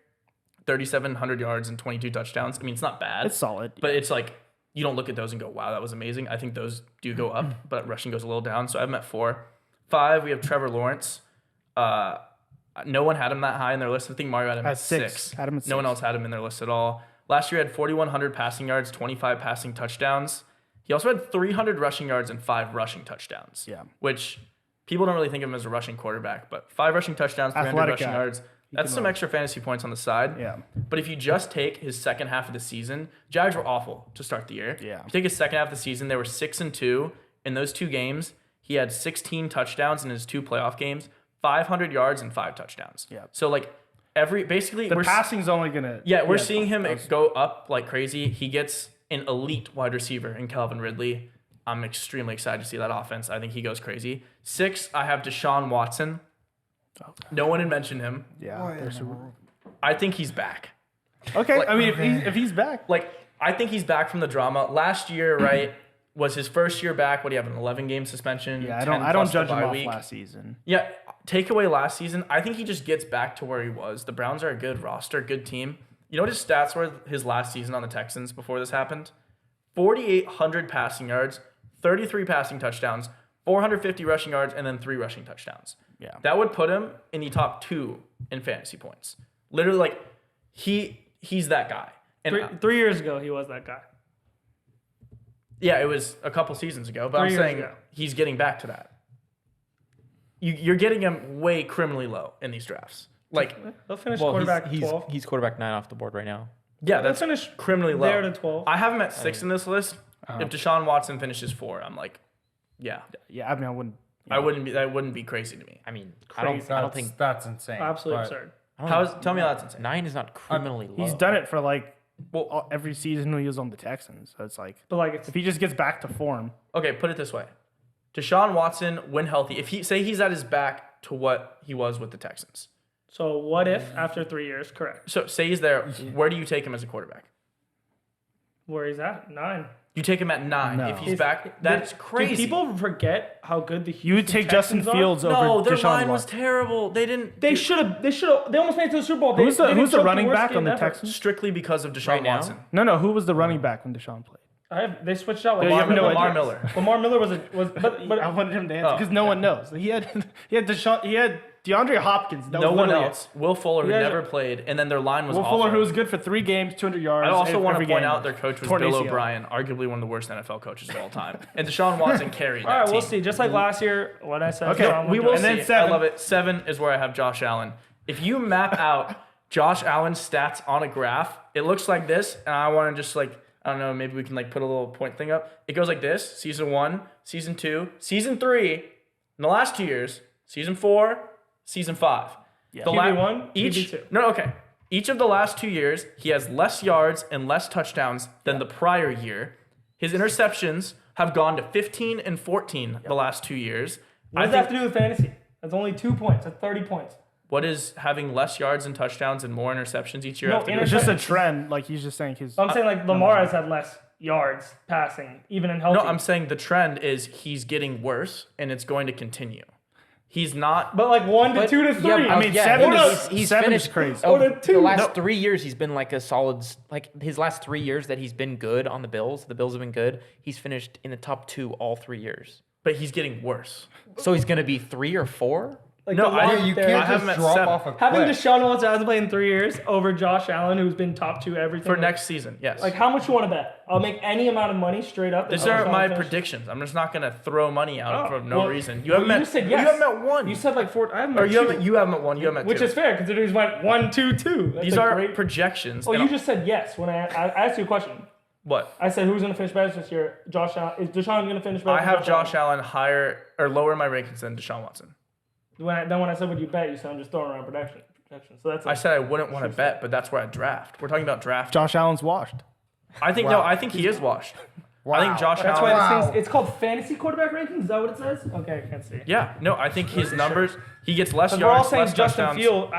3,700 yards and 22 touchdowns. I mean, it's not bad. It's solid. But it's like, you don't look at those and go, wow, that was amazing. I think those do go up, but rushing goes a little down. So I have him at 4. 5, we have Trevor Lawrence. No one had him that high in their list. I think Mario had him at 6. Had him at No one 6. else had him in their list at all. Last year, he had 4,100 passing yards, 25 passing touchdowns. He also had 300 rushing yards and 5 rushing touchdowns. Yeah. Which people don't really think of him as a rushing quarterback, but 5 rushing touchdowns, 300 Athletic rushing guy. yards. That's can some run. extra fantasy points on the side. Yeah. But if you just take his second half of the season, Jags were awful to start the year. Yeah. If you take his second half of the season, they were 6-2. In those 2 games, he had 16 touchdowns in his 2 playoff games, 500 yards and 5 touchdowns. Yeah. So like basically The we're passing's only gonna. we're seeing him go up like crazy. He gets an elite wide receiver in Calvin Ridley. I'm extremely excited to see that offense. I think he goes crazy. 6, I have Deshaun Watson. No one had mentioned him. Yeah. I think he's back. Okay. Like- I mean, if he's back. I think he's back from the drama. Last year, right, was his first year back. What do you have, an 11-game suspension? Yeah, 10 I don't plus the judge him bye off week? last season. Yeah, take away last season. I think he just gets back to where he was. The Browns are a good roster, good team. You know what his stats were his last season on the Texans before this happened? 4,800 passing yards, 33 passing touchdowns, 450 rushing yards, and then 3 rushing touchdowns. Yeah. That would put him in the top 2 in fantasy points. Literally, like, he's that guy. And 3 years ago, he was that guy. yeah, it was a couple seasons ago, but 3 I'm years saying ago. he's getting back to that. You're getting him way criminally low in these drafts. Like, He'll finish Well, quarterback he's 12. he's quarterback 9 off the board right now. yeah, He'll that's finish criminally low. there to 12. I have him at 6 in this list. If Deshaun Watson finishes 4, I'm like, yeah, Yeah, I mean, I wouldn't. that wouldn't be crazy to me. I mean, Crazy. I don't think that's insane. Absolutely but- absurd. Tell me how that's insane. 9 is not criminally low. He's done it for every season when he was on the Texans. So it's like, But like, it's if he just gets back to form, Okay, put it this way: Deshaun Watson, when healthy, if he's at his back to what he was with the Texans. so what if after 3 years? Correct. So say he's there. Where do you take him as a quarterback? Where he's at 9. You take him at 9 No. if he's back. That's crazy. Do people forget how good the you would Houston take Justin Texans are? Fields over No, their Deshaun line was Watson. terrible. They didn't. They should have. They almost made it to the Super Bowl. They Who's didn't the choke running worst back game on the ever. Texans? Strictly because of Deshaun Right now? Watson. No. Who was the running back when Deshaun played? They switched out. you have no Lamar idea. Miller. Lamar Miller was but I wanted him to answer Oh, because no one knows. He had DeAndre Hopkins. That No was one literally else. Will Fuller, who Yeah. never played, and then their line was Will awful. Fuller, who was good for 3 games, 200 yards. I also want every to point game. out their coach was Torn Bill ACL. O'Brien, arguably one of the worst NFL coaches of all time. And Deshaun Watson carried all that right, team. we'll see. Just like last year, what I said. Okay, Deshaun We do will it. And then see. 7. I love it. 7 is where I have Josh Allen. If you map out Josh Allen's stats on a graph, it looks like this. And I want to just I don't know, maybe we can put a little point thing up. It goes like this: season 1, season 2, season 3, in the last 2 years, season 4, season 5. Yeah. QB1, QB2. No, okay. Each of the last 2 years, he has less yards and less touchdowns than the prior year. His interceptions have gone to 15 and 14 the last 2 years. What does that have to do with fantasy? That's only 2 points. That's 30 points. What is having less yards and touchdowns and more interceptions each year No, have to do It's with just a it? trend. He's just saying his. I'm saying Lamar has had less yards passing, even in healthy. No, I'm saying the trend is he's getting worse and it's going to continue. He's not. But 1 to 2 to 3. Yeah, I mean, yeah, 7 he's- is he's 7 is finished- crazy. Or the The 2. last 3 years, he's been a solid. His last 3 years that he's been good on the Bills have been good. He's finished in the top 2 all 3 years. But he's getting worse. So he's gonna be 3 or 4. No, I- Yeah, you there- can't I have him just at drop 7. off a Having cliff. Deshaun Watson hasn't played in 3 years over Josh Allen, who's been top 2 everything. For next season, yes. How much you want to bet? I'll make any amount of money straight up. These that are Deshaun my finishes. predictions. I'm just not going to throw money out Oh, for no well, reason. You well, have him you at, just said You yes. have him at 1. You said 4. I have him or at you 2. have him at 1. You have him at 2. Which is fair, considering he's went 1, 2, 2. That's These a are great. projections. Oh, and you just said yes when I asked you a question. What? I said who's going to finish better this year? Josh Allen. Is Deshaun going to finish better? I than have Josh Allen higher or lower in my rankings than Deshaun Watson. When I said would you bet, you said I'm just throwing around projection. So that's. I said I wouldn't want to bet, but that's where I draft. We're talking about draft. Josh Allen's washed. I think Wow. I think he is washed. Wow. I think Josh That's Allen. why Wow. this thing's, it's called fantasy quarterback rankings. Is that what it says? Okay, I can't see. Yeah, no, I think his numbers. He gets less Because we're all yards, saying less Justin touchdowns. Fields.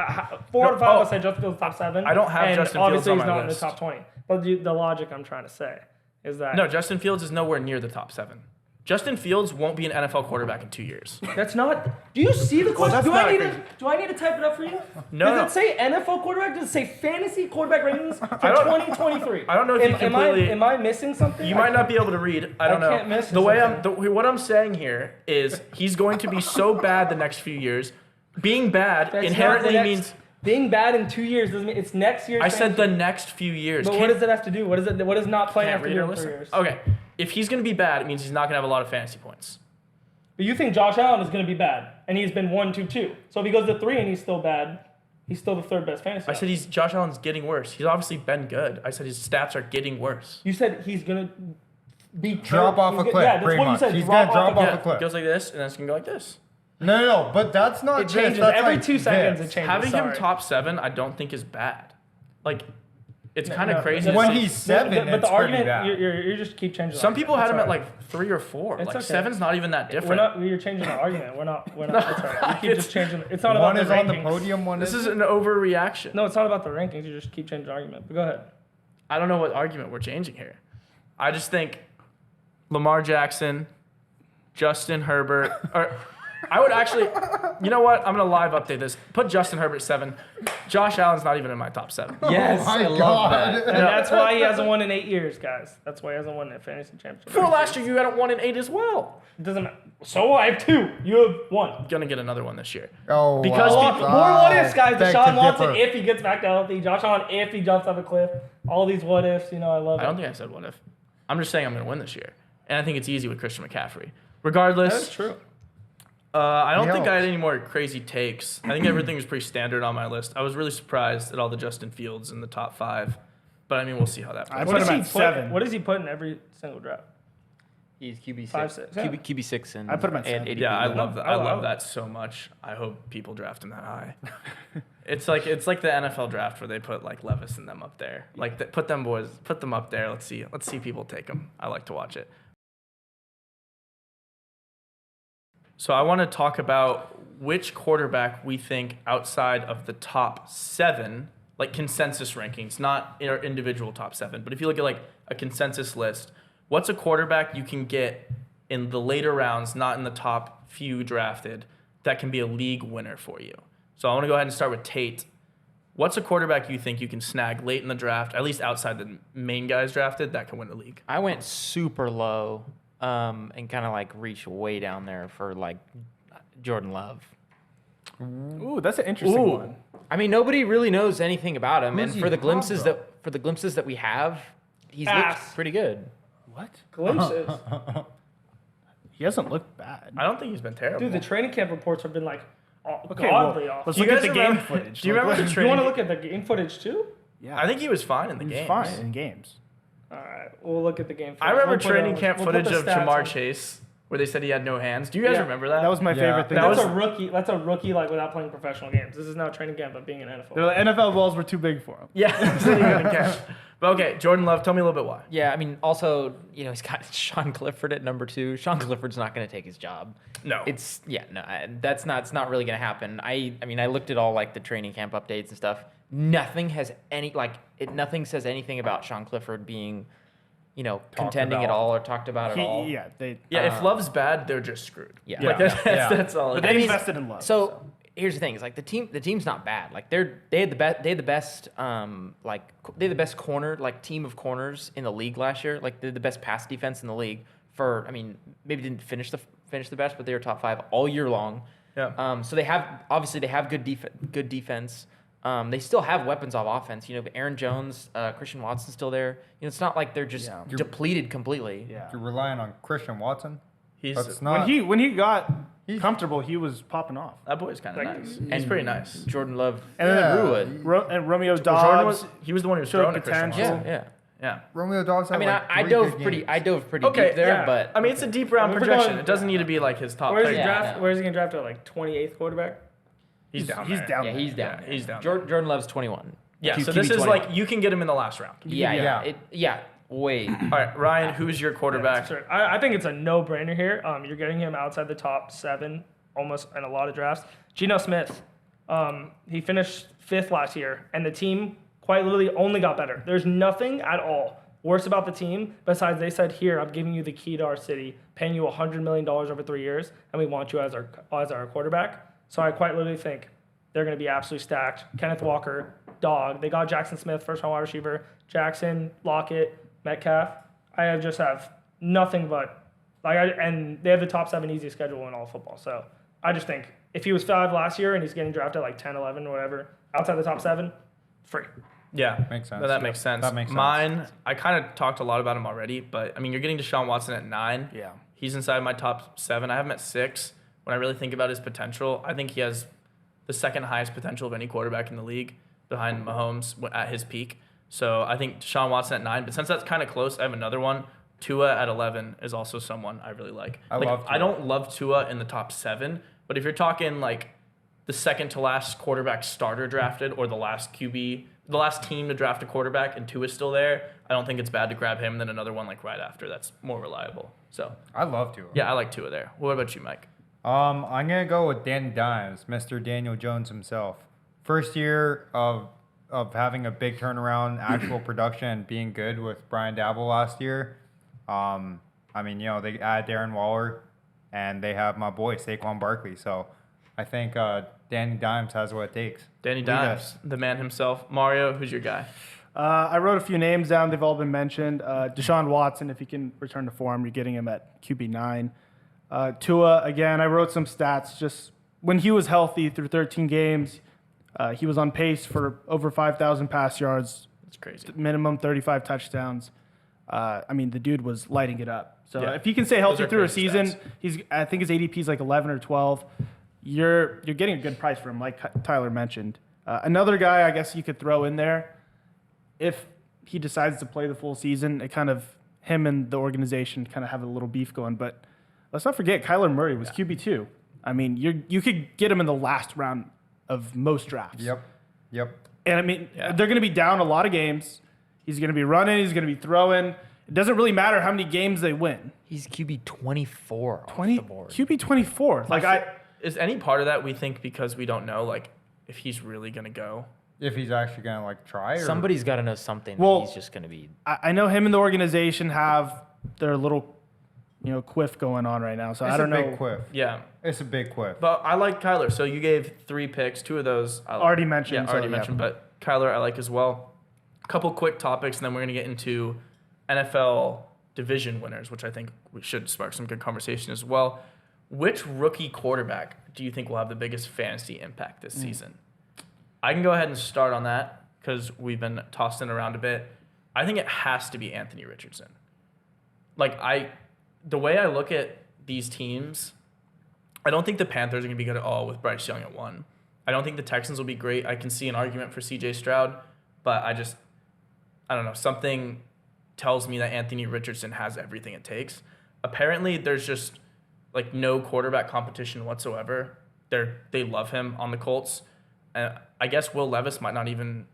4 out of 5 oh. will say Justin Fields top 7. I don't have and Justin Fields obviously on he's my not in list. the top 20. But the logic I'm trying to say is that No, Justin Fields is nowhere near the top 7. Justin Fields won't be an NFL quarterback in 2 years. that's not. Do you see the question? that's Do I not need crazy. to? Do I need to type it up for you? No, Does no. it say NFL quarterback? Does it say fantasy quarterback rankings for I don't- 2023? I don't know if you completely- Am I missing something? You might not be able to read. I don't know. can't miss The way something. what I'm saying here is he's going to be so bad the next few years. Being bad That's not the inherently next- means. being bad in 2 years doesn't mean it's next year. I said the next few years. But what does it have to do? What does not playing Can't have to read do or in 3 listen. years? Okay, if he's going to be bad, it means he's not going to have a lot of fantasy points. But you think Josh Allen is going to be bad, and he's been 1, 2, 2. So if he goes to 3 and he's still bad, he's still the 3rd best fantasy. I said Josh Allen's getting worse. He's obviously been good. I said his stats are getting worse. You said he's going to be Drop off a he's cliff, Yeah, that's pretty what you much. said. He's gonna drop off Yeah, a cliff. it goes like this, and then it's going to go like this. No, but that's not It this, changes that's every like 2 seconds. this. It changes. Having him Sorry. top 7, I don't think is bad. Like, It's kind of crazy. to When see. he's 7, but it's the pretty argument, bad. you just keep changing. the Some argument. people had It's him at alright. like 3 or 4. It's Like okay. 7's not even that different. We're not. You're changing the argument. We're not. It's alright. You keep just changing. It's not One about is the on the rankings. podium, one This is is an overreaction. No, it's not about the rankings. You just keep changing the argument. But go ahead. I don't know what argument we're changing here. I just think Lamar Jackson, Justin Herbert, or I would actually, you know what? I'm gonna live update this. Put Justin Herbert 7. Josh Allen's not even in my top 7. Yes, my I love God. that. And that's why he hasn't won in 8 years, guys. That's why he hasn't won a fantasy championship. For last year, you hadn't won in 8 as well. It doesn't matter. So I have 2. You have 1. Gonna get another one this year. Oh, Because wow. people- More what ifs, guys. Beg Deshaun to Watson differ. if he gets back to healthy. Josh Allen if he jumps off a cliff. All these what ifs. You know, I love I it. don't think I said what if. I'm just saying I'm gonna win this year, and I think it's easy with Christian McCaffrey. Regardless, That's true. I don't think I had Yo. any more crazy takes. I think everything was pretty standard on my list. I was really surprised at all the Justin Fields in the top 5, but I mean we'll see how that I plays. put What him does at he 7. What does he put in every single draft? He's QB 5, 6. 6, yeah. QB 6 and I put him at and 7. ADP. Yeah, I No, love that. I I love love it. that so much. I hope people draft him that high. It's like the NFL draft where they put like Levis and them up there. Like put them up there. Let's see people take them. I like to watch it. So I want to talk about which quarterback we think outside of the top 7, like consensus rankings, not in our individual top 7, but if you look at like a consensus list, what's a quarterback you can get in the later rounds, not in the top few drafted, that can be a league winner for you? So I want to go ahead and start with Tate. What's a quarterback you think you can snag late in the draft, at least outside the main guys drafted, that can win the league? I went super low and kind of like reached way down there for like Jordan Love. Ooh, that's an interesting Ooh. one. I mean, nobody really knows anything about him, Who's and he for the from, glimpses bro? that we have, he's Pass. looked pretty good. What? Glimpses. He hasn't looked bad. I don't think he's been terrible. Dude, the training camp reports have been like Okay, godly well, off. let's Do you look at guys the game remember- footage. do you Like, remember the You training? want to look at the game footage too? Yeah, I think he was fine in the he's game. fine in games. All right, we'll look at the game. I remember We'll put it training on- camp we'll put footage the of stats Jamar on. Chase where they said he had no hands. Do you guys Yeah. remember that? That was my Yeah. favorite thing. That's was- a rookie. That's a rookie like without playing professional games. This is now training camp but being an NFL. The NFL balls were too big for him. Yeah, didn't even catch. But okay, Jordan Love, tell me a little bit why. Yeah, I mean, also, you know, he's got Sean Clifford at number 2. Sean Clifford's not going to take his job. No. It's it's not really going to happen. I mean, I looked at all like the training camp updates and stuff. Nothing says anything about Sean Clifford being, you know, contending at about. all or talked about at all. Yeah, they. Yeah, if Love's bad, they're just screwed. Yeah. Like Yeah. that's all. But it they is. invested in Love. So here's the thing: is like the team's not bad. Like they had the best corner team of corners in the league last year. Like they're the best pass defense in the league. For I mean, maybe didn't finish the best, but they were top 5 all year long. Yeah. So they have good defense. They still have weapons off offense. You know, Aaron Jones, Christian Watson's still there. You know, it's not like they're just Yeah. depleted completely. yeah. You're relying on Christian Watson. He's That's not. When he got comfortable, he was popping off. that boy's kind of Like, nice. and- He's pretty nice. Jordan Love And then Yeah. grew it. And Romeo Jordan Dobbs. he was the one who was showed throwing to Christian potential. Watson. Yeah. Yeah. Romeo Dobbs. I mean, I dove pretty Okay, deep there, yeah. but I mean, it's a deep round If we're projection. going- It doesn't need to be like his top Where's pick. he Yeah, draft? no. Where's he gonna draft at? Like 28th quarterback. He's down. He's there. down. yeah, there. he's down. Yeah, there. he's down. Jordan Love's 21. Yeah. Q- So this QB is 21. like you can get him in the last round. Yeah. Wait. All right, Ryan, who's your quarterback? Sure. I think it's a no-brainer here. You're getting him outside the top 7 almost in a lot of drafts. Geno Smith. He finished 5th last year, and the team quite literally only got better. There's nothing at all worse about the team besides they said, here, I'm giving you the key to our city, paying you $100 million over 3 years, and we want you as our quarterback. So I quite literally think they're going to be absolutely stacked. Kenneth Walker, dog. They got Jackson Smith, first-round wide receiver. Jackson, Lockett, Metcalf. I have nothing but and they have the top 7 easiest schedule in all of football. So I just think if he was 5 last year and he's getting drafted like 10, 11, whatever, outside the top 7, free. Yeah, Makes sense. No, that makes sense. That makes sense. Mine, I kind of talked a lot about him already, but I mean, you're getting Deshaun Watson at 9. Yeah. He's inside my top 7. I have him at 6. When I really think about his potential, I think he has the second highest potential of any quarterback in the league behind Mahomes at his peak. So I think Deshaun Watson at 9. But since that's kind of close, I have another one. Tua at 11 is also someone I really like. I love Tua. I don't love Tua in the top 7, but if you're talking like the second to last quarterback starter drafted or the last QB, the last team to draft a quarterback and Tua is still there, I don't think it's bad to grab him and then another one like right after that's more reliable. So I love Tua. yeah, I like Tua there. What about you, Mike? I'm gonna go with Danny Dimes, Mr. Daniel Jones himself. First year of having a big turnaround, actual production, and being good with Brian Dabble last year. I mean, you know, they add Darren Waller, and they have my boy Saquon Barkley. So I think Danny Dimes has what it takes. Danny Lead Dimes, us. the man himself. Mario, who's your guy? I wrote a few names down. They've all been mentioned. Deshaun Watson, if he can return to form, you're getting him at QB9. Tua, again, I wrote some stats. Just when he was healthy through 13 games, he was on pace for over 5,000 pass yards, That's crazy. minimum 35 touchdowns. I mean, the dude was lighting it up. So Yeah. if he can stay Those healthy are through a crazy season, stats. I think his ADP is like 11 or 12. You're getting a good price for him, like Tyler mentioned. Another guy I guess you could throw in there, if he decides to play the full season, it kind of him and the organization kind of have a little beef going. But let's not forget Kyler Murray was QB2. I mean, you could get him in the last round of most drafts. Yep. And I mean, Yeah. they're going to be down a lot of games. He's going to be running. He's going to be throwing. It doesn't really matter how many games they win. He's QB 24 off 20 the board. QB 24. Is any part of that we think because we don't know like if he's really gonna go? If he's actually gonna like try, or Somebody's got to know something. Well, that he's just going to be. I know him and the organization have their little, quiff going on right now. So it's I don't a know. big quiff. Yeah, It's a big quiff. but I like Kyler. So you gave 3 picks. 2 of those I Already mentioned, Yeah, already so, yeah. mentioned. But Kyler I like as well. A couple quick topics, and then we're gonna get into NFL division winners, which I think we should spark some good conversation as well. Which rookie quarterback do you think will have the biggest fantasy impact this season? I can go ahead and start on that because we've been tossing around a bit. I think it has to be Anthony Richardson. The way I look at these teams, I don't think the Panthers are going to be good at all with Bryce Young at 1. I don't think the Texans will be great. I can see an argument for CJ Stroud, but I don't know. Something tells me that Anthony Richardson has everything it takes. Apparently, there's just like no quarterback competition whatsoever. They love him on the Colts. And I guess Will Levis might not even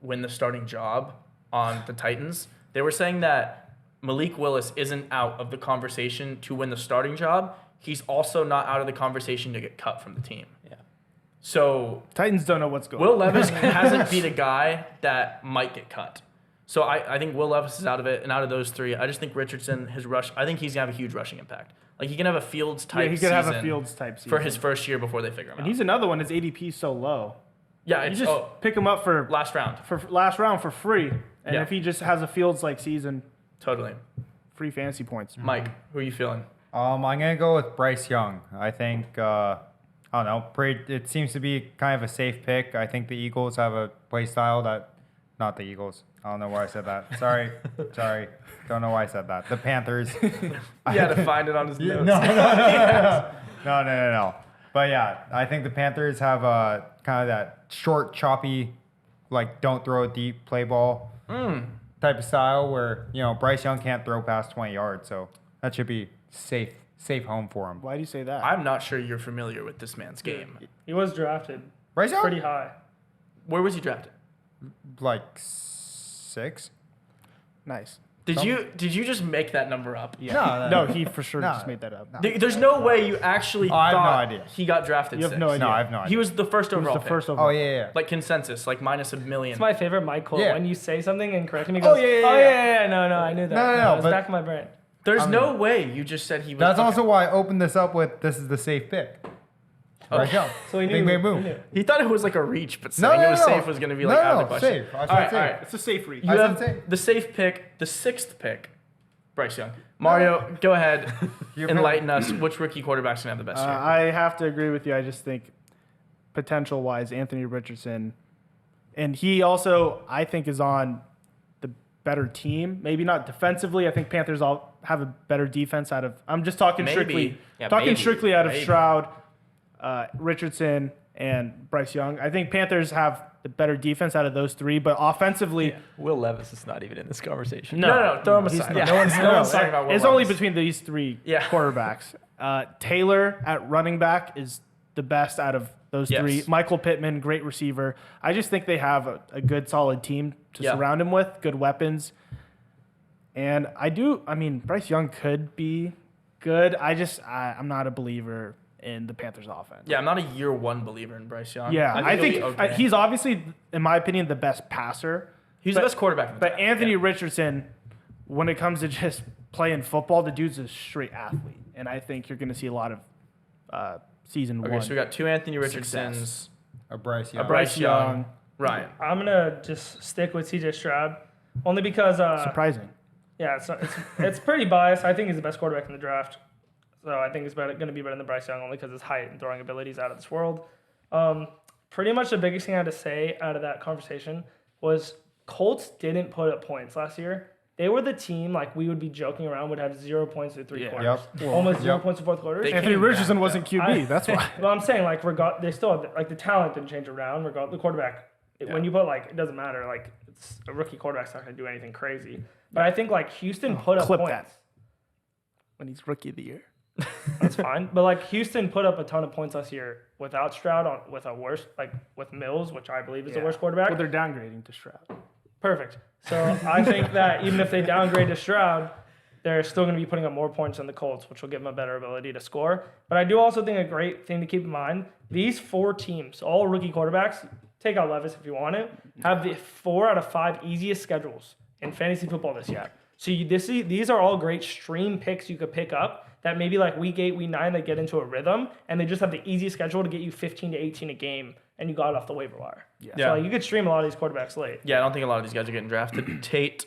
win the starting job on the Titans. They were saying that Malik Willis isn't out of the conversation to win the starting job. He's also not out of the conversation to get cut from the team. Yeah. So Titans don't know what's going Will on. Levis hasn't beat a guy that might get cut. So I think Will Levis is out of it, and out of those 3, I just think Richardson, his rush, I think he's going to have a huge rushing impact. Like, he can have a Fields-type He season could have a Fields-type season. for his first year before they figure him And out. he's another one. His ADP is so low. Yeah, You it's just pick him up for last round. last round for free. And Yeah. if he just has a Fields-like season, Totally. free fantasy points. Mike, who are you feeling? I'm gonna go with Bryce Young. I think I don't know. It seems to be kind of a safe pick. I think the Eagles have a play style not the Eagles. I don't know why I said that. Sorry. Don't know why I said that. The Panthers. You had to find it on his notes. No. But yeah, I think the Panthers have kind of that short, choppy, like don't throw it deep, play ball type of style where Bryce Young can't throw past 20 yards, so that should be safe home for him. Why do you say that? I'm not sure you're familiar with this man's game. He was drafted Bryce Young, pretty high. Where was he drafted? like 6. Nice. Did you just make that number up? Yeah. No, No, he for sure No. just made that up. There's no way you actually I have no thought idea. he got drafted You have 6. no idea. No, I have no idea. He was the first He was overall the pick. first overall. Oh yeah. Like consensus, like minus a million. It's my favorite Mike quote. Yeah. When you say something and correct me, he Oh, goes, yeah. No, I knew that. No, It was but- back in my brain. There's no way you just said he was. That's okay. also why I opened this up with this is the safe pick. Bryce Young. So he knew. Big, big he move. knew. He thought it was like a reach, but No, saying no, it was no. safe was going to be like No, out of the no, question. safe. I said all right, safe. all right. It's a safe reach. You I said have safe. the safe pick, the 6th pick, Bryce Young. Mario, go ahead, You're enlighten us. Which rookie quarterback's going to have the best year? I have to agree with you. I just think potential-wise, Anthony Richardson, and he also, I think, is on the better team. Maybe not defensively. I think Panthers all have a better defense out of. I'm just talking Maybe. strictly. Yeah, talking maybe. strictly out of Maybe. Stroud, Richardson, and Bryce Young. I think Panthers have the better defense out of those 3, but offensively, Will Levis is not even in this conversation. No, throw him he's aside. not. No one's talking about Will It's only Levis. between these 3 Yeah. quarterbacks. Taylor at running back is the best out of Those Yes. three. Michael Pittman, great receiver. I just think they have a good, solid team to Yeah. surround him with, good weapons. And Bryce Young could be good. I'm not a believer in the Panthers offense. Yeah, I'm not a year one believer in Bryce Young. Yeah, I think he'll be okay. he's obviously, in my opinion, the best passer. He's the best quarterback in the But draft. Anthony Yeah. Richardson, when it comes to just playing football, the dude's a straight athlete. And I think you're going to see a lot of season Okay, one. so we got two Anthony Success. Richardsons, A Bryce Young. Bryce Young, Ryan. I'm gonna just stick with CJ Stroud, only because Surprising. yeah, it's pretty biased. I think he's the best quarterback in the draft, so I think he's going to be better than Bryce Young only because his height and throwing abilities out of this world. Pretty much the biggest thing I had to say out of that conversation was Colts didn't put up points last year. They were the team, like we would be joking around, would have 0 points through three quarters. Yep. Almost 0 Yep. points in fourth quarters. They Anthony came Richardson back, wasn't QB. That's why. Well, I'm saying like they still have like the talent didn't change around. The quarterback, when you put like it doesn't matter. Like it's a rookie quarterback's not going to do anything crazy. But I think like Houston put up Clip points. that. When he's rookie of the year. That's fine. But like Houston put up a ton of points last year without Stroud with a worse with Mills, which I believe is the worst quarterback. Well, they're downgrading to Stroud. Perfect. So I think that even if they downgrade to Stroud, they're still going to be putting up more points than the Colts, which will give them a better ability to score. But I do also think a great thing to keep in mind, these 4 teams, all rookie quarterbacks, take out Levis if you want to, have the 4 out of 5 easiest schedules in fantasy football this year. So these are all great stream picks you could pick up that maybe like week 8, week 9, they get into a rhythm, and they just have the easiest schedule to get you 15 to 18 a game, and you got it off the waiver wire. Yeah. So like, you could stream a lot of these quarterbacks late. Yeah, I don't think a lot of these guys are getting drafted. Tate.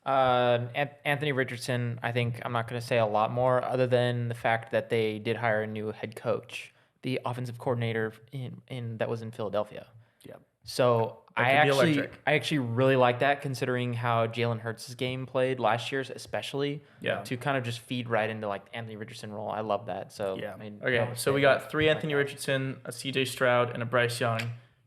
Anthony Richardson, I think I'm not going to say a lot more other than the fact that they did hire a new head coach, the offensive coordinator that was in Philadelphia. Yep. So That I could be electric. actually really like that considering how Jalen Hurts' game played last year's, especially. Yeah. To kind of just feed right into like Anthony Richardson role. I love that. So Yeah. Okay, so we got 3 Anthony Richardson, a CJ Stroud, and a Bryce Young.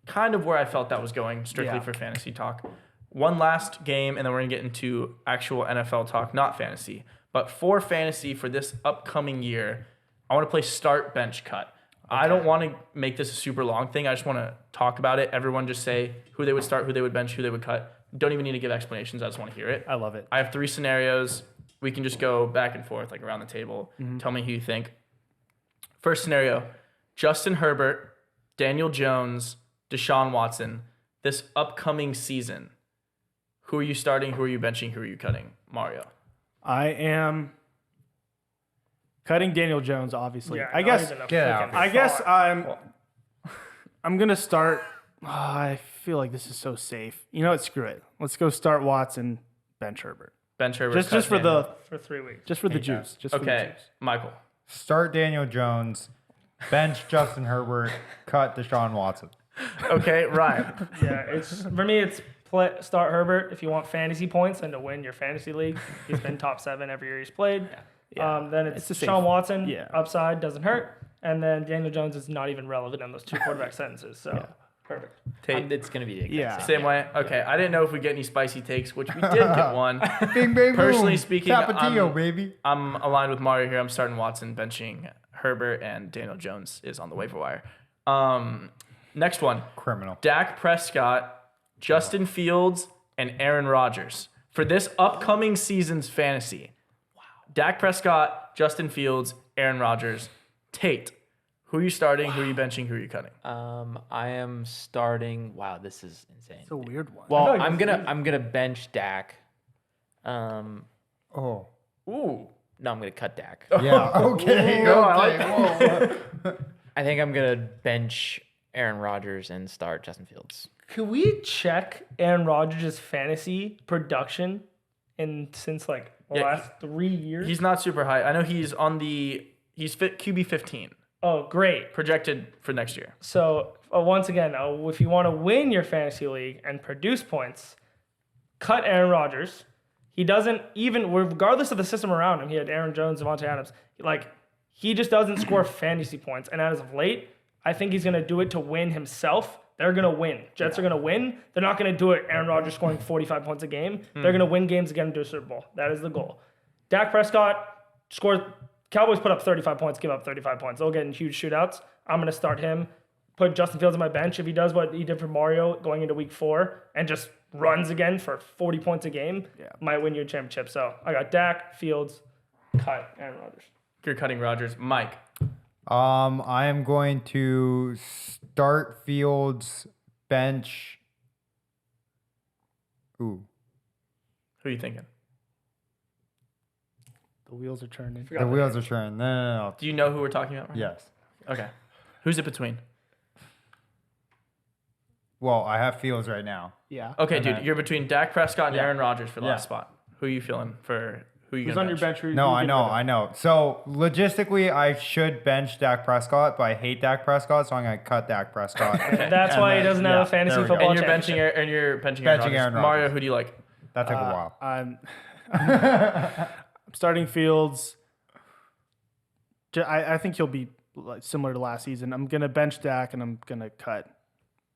Kind of where I felt that was going, strictly Yeah. for fantasy talk. One last game, and then we're going to get into actual NFL talk, not fantasy. But for fantasy for this upcoming year, I want to play start, bench, cut. I don't want to make this a super long thing. I just want to talk about it. Everyone just say who they would start, who they would bench, who they would cut. Don't even need to give explanations. I just want to hear it. I love it. I have 3 scenarios. We can just go back and forth, like around the table. Tell me who you think. First scenario, Justin Herbert, Daniel Jones, Deshaun Watson. This upcoming season, who are you starting? Who are you benching? Who are you cutting? Mario. I am cutting Daniel Jones, obviously. Yeah, I not guess even a Get freaking out. I guess thought. I'm gonna start. I feel like this is so safe. You know what? Screw it. Let's go start Watson, bench Herbert. Bench Herbert. Just cut for Daniel. for 3 weeks. the juice. Just for the Okay, juice. Michael. Start Daniel Jones. Bench Justin Herbert. Cut Deshaun Watson. Okay, Ryan. Yeah, it's for me. It's start Herbert if you want fantasy points and to win your fantasy league. He's been top 7 every year he's played. Then it's It's a safe- Sean Watson. yeah. Upside doesn't hurt, and then Daniel Jones is not even relevant in those 2 quarterback sentences. So perfect. Tate. It's going to be the exact Yeah. same. Same way. Okay, I didn't know if we get any spicy takes, which we did get one. Bing, bang, Personally boom. speaking, Tapatio, baby. I'm aligned with Mario here. I'm starting Watson, benching Herbert, and Daniel Jones is on the waiver wire. Next one. Criminal. Dak Prescott, Justin Fields, and Aaron Rodgers for this upcoming season's fantasy. Wow. Dak Prescott, Justin Fields, Aaron Rodgers. Tate, who are you starting? Who are you benching? Who are you cutting? I am starting. Wow, this is insane. It's a weird one. Well, I feel like I'm gonna bench Dak. Oh. Ooh. No, I'm gonna cut Dak. Yeah. Okay. No, I like Whoa. I think I'm gonna bench Aaron Rodgers and start Justin Fields. Could we check Aaron Rodgers' fantasy production since like the Yeah, last 3 years? He's not super high. I know he's fit QB 15 Oh, great. projected for next year. So once again, if you want to win your fantasy league and produce points, cut Aaron Rodgers. He doesn't even, regardless of the system around him, he had Aaron Jones, Devontae Adams. He just doesn't score fantasy points. And as of late, I think he's going to do it to win himself. They're going to win. Jets are going to win. They're not going to do it Aaron Rodgers scoring 45 points a game. They're going to win games to get him to a Super Bowl. That is the goal. Dak Prescott scores. Cowboys put up 35 points, give up 35 points. They'll get in huge shootouts. I'm going to start him. put Justin Fields on my bench. If he does what he did for Mario going into week 4 and just runs again for 40 points a game, might win you a championship. So I got Dak, Fields, cut Aaron Rodgers. You're cutting Rodgers. Mike. I am going to start Fields, bench. Ooh. Who are you thinking? The wheels are turning. The wheels are turning. No. Do you know who we're talking about? Right? Yes. Okay. Who's it between? Well, I have Fields right now. Yeah. Okay, And dude, then- you're between Dak Prescott and Yeah. Aaron Rodgers for the Yeah. last spot. Who are you feeling for? Who are you Who's gonna on your bench? No, I know. So logistically, I should bench Dak Prescott, but I hate Dak Prescott, so I'm going to cut Dak Prescott. That's And why he then- doesn't have yeah, a fantasy there we go. football And you're benching championship. Aaron Rodgers. Aaron Mario, Rodgers. who do you like? That took a while. I'm starting Fields. I think he'll be similar to last season. I'm going to bench Dak, and I'm going to cut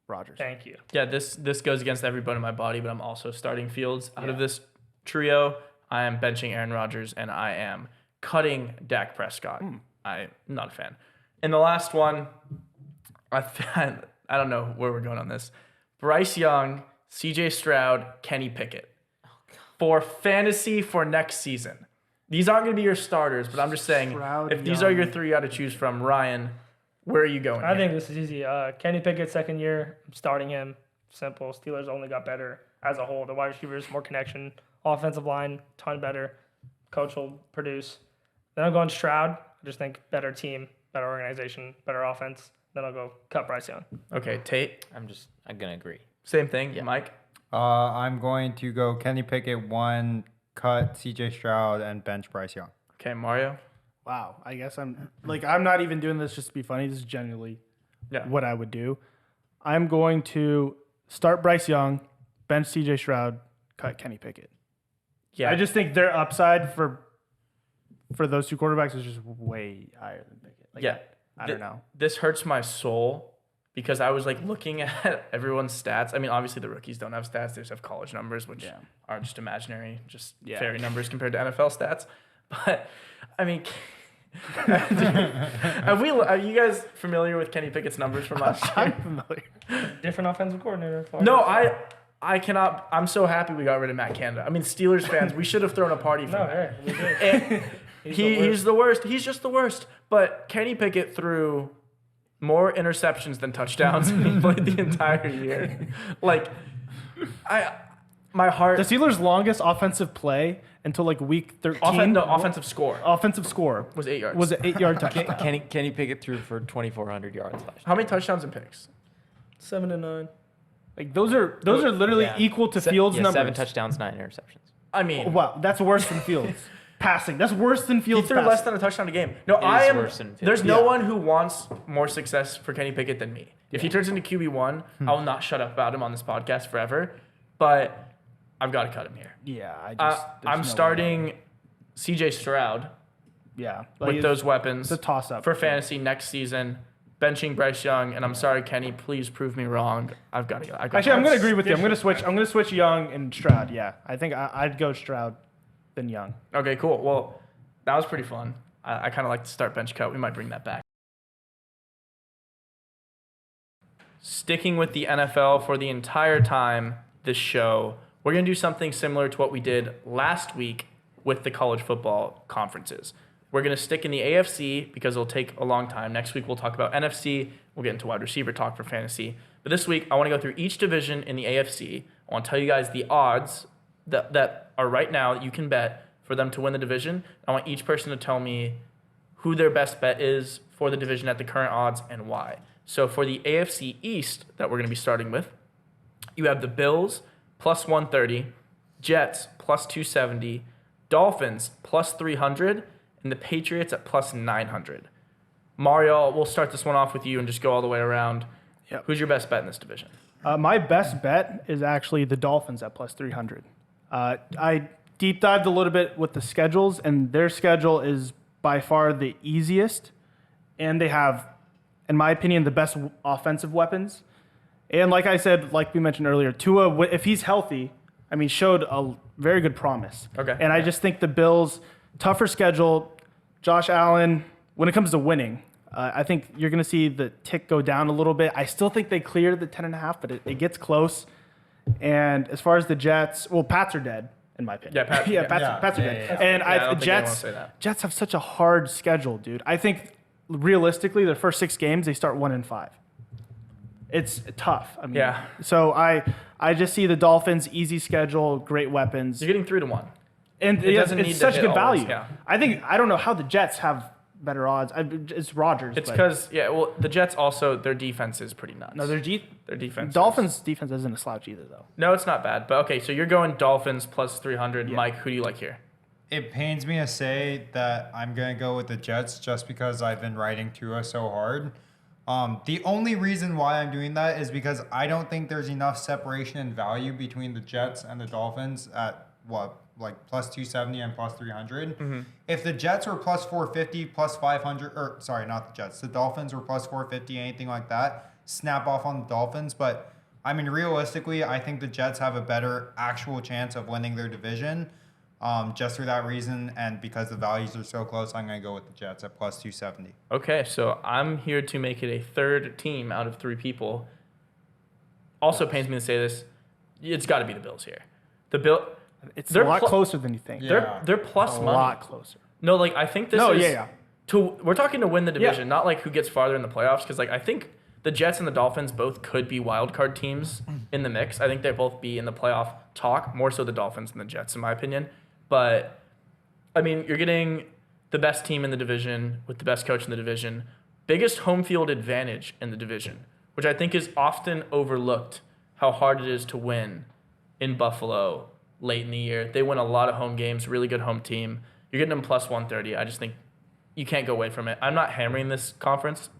Rodgers. Thank you. Yeah, this goes against every bone in my body, but I'm also starting Fields. Out of this trio, I am benching Aaron Rodgers, and I am cutting Dak Prescott. I'm not a fan. In the last one, I don't know where we're going on this. Bryce Young, CJ Stroud, Kenny Pickett. For fantasy for next season. These aren't going to be your starters, but I'm just saying, Stroud, if these are Young. your 3 you got to choose from, Ryan, where are you going? I here? think this is easy. Kenny Pickett, second year. I'm starting him. Simple. Steelers only got better as a whole. The wide receivers, more connection. Offensive line, ton better. Coach will produce. Then I'm going Stroud. I just think better team, better organization, better offense. Then I'll go cut Bryce Young. Okay, Tate, I'm going to agree. same thing. Mike? I'm going to go Kenny Pickett 1, cut CJ Stroud, and bench Bryce Young. Okay, Mario? Wow. I guess I'm not even doing this just to be funny. This is genuinely Yeah. what I would do. I'm going to start Bryce Young, bench CJ Stroud, cut Kenny Pickett. Yeah. I just think their upside for those 2 quarterbacks is just way higher than Pickett. Yeah. I don't know. This hurts my soul because I was looking at everyone's stats. I mean, obviously the rookies don't have stats. They just have college numbers, which are just imaginary, just fairy numbers compared to NFL stats. But I mean, are you guys familiar with Kenny Pickett's numbers from last year? I'm familiar. Different offensive coordinator. No, I cannot. I'm so happy we got rid of Matt Canada. I mean, Steelers fans, we should have thrown a party for No, that. hey, we did. And he's the worst. He's just the worst. But Kenny Pickett threw more interceptions than touchdowns and he played the entire year. My heart. The Steelers' longest offensive play until week 13. Offensive score Offensive score was 8 yards. was an 8-yard touchdown. Kenny Pickett threw for 2,400 yards last year. How many touchdowns and picks? 7 and 9. Those are literally Yeah. equal to Fields' numbers. 7 touchdowns, 9 interceptions. I mean, Wow, that's worse than Fields passing. That's worse than he Fields threw passing. less than a touchdown a game. No, It I is am. worse than Fields. There's no one who wants more success for Kenny Pickett than me. If he turns into QB1, I will not shut up about him on this podcast forever. But I've got to cut him here. Yeah, there's I'm no way. starting CJ Stroud Yeah, with those weapons It's a toss-up for fantasy next season. Benching Bryce Young, and I'm sorry, Kenny. Please prove me wrong. I've got to go. Actually, I'm going to agree with you. I'm going to switch Young and Stroud. Yeah, I think I'd go Stroud than Young. Okay, cool. Well, that was pretty fun. I kind of like to start bench cut. We might bring that back. Sticking with the NFL for the entire time this show, we're going to do something similar to what we did last week with the college football conferences. We're going to stick in the AFC because it'll take a long time. Next week, we'll talk about NFC. We'll get into wide receiver talk for fantasy. But this week, I want to go through each division in the AFC. I want to tell you guys the odds that are right now that you can bet for them to win the division. I want each person to tell me who their best bet is for the division at the current odds and why. So for the AFC East that we're going to be starting with, you have the Bills plus 130, Jets plus 270, Dolphins plus 300, and the Patriots at plus 900. Mario, we'll start this one off with you and just go all the way around. Yep. Who's your best bet in this division? My best bet is actually the Dolphins at plus 300. I deep dived a little bit with the schedules, and their schedule is by far the easiest, and they have, in my opinion, the best offensive weapons. And like I said, like we mentioned earlier, Tua, if he's healthy, showed a very good promise. Okay. And I just think the Bills, tougher schedule, Josh Allen, when it comes to winning, I think you're going to see the tick go down a little bit. I still think they cleared the 10.5, but it gets close. And as far as the Jets, well, Pats are dead, in my opinion. Yeah, Pats- yeah, yeah. Pats are Yeah, dead. yeah, And Yeah, I don't think anyone will Jets, say that. Jets have such a hard schedule, dude. I think realistically, their first 6 games, they start 1-5. It's tough. I mean, Yeah. So I just see the Dolphins, easy schedule, great weapons. You're getting 3-1. And It yeah, doesn't need it's to such hit good always, value. yeah. I don't know how the Jets have better odds. It's Rodgers. It's but- because the Jets also their defense is pretty nuts. no, their defense. Dolphins defense isn't a slouch either, though. No, it's not bad. But okay, so you're going Dolphins plus 300. Yeah. Mike, who do you like here? It pains me to say that I'm going to go with the Jets just because I've been riding Tua so hard. The only reason why I'm doing that is because I don't think there's enough separation in value between the Jets and the Dolphins at like plus 270 and plus 300. Mm-hmm. If the Jets were plus 450, plus 500, or sorry, not the Jets, the Dolphins were plus 450, anything like that, snap off on the Dolphins. But I mean, realistically, I think the Jets have a better actual chance of winning their division. Just for that reason, and because the values are so close, I'm going to go with the Jets at plus 270. Okay, so I'm here to make it a third team out of 3 people. Also pains me to say this, it's got to be the Bills here. It's They're a lot pl- closer than you think. Yeah. They're plus a money. lot closer. No, like I think this No, is yeah. we're talking to win the Yeah. division, not like who gets farther in the playoffs. Because like I think the Jets and the Dolphins both could be wild card teams in the mix. I think they both be in the playoff talk, more so the Dolphins than the Jets, in my opinion. But I mean, you're getting the best team in the division with the best coach in the division, biggest home field advantage in the division, which I think is often overlooked. How hard it is to win in Buffalo late in the year. They win a lot of home games, really good home team. You're getting them plus 130. I just think you can't go away from it. I'm not hammering this conference.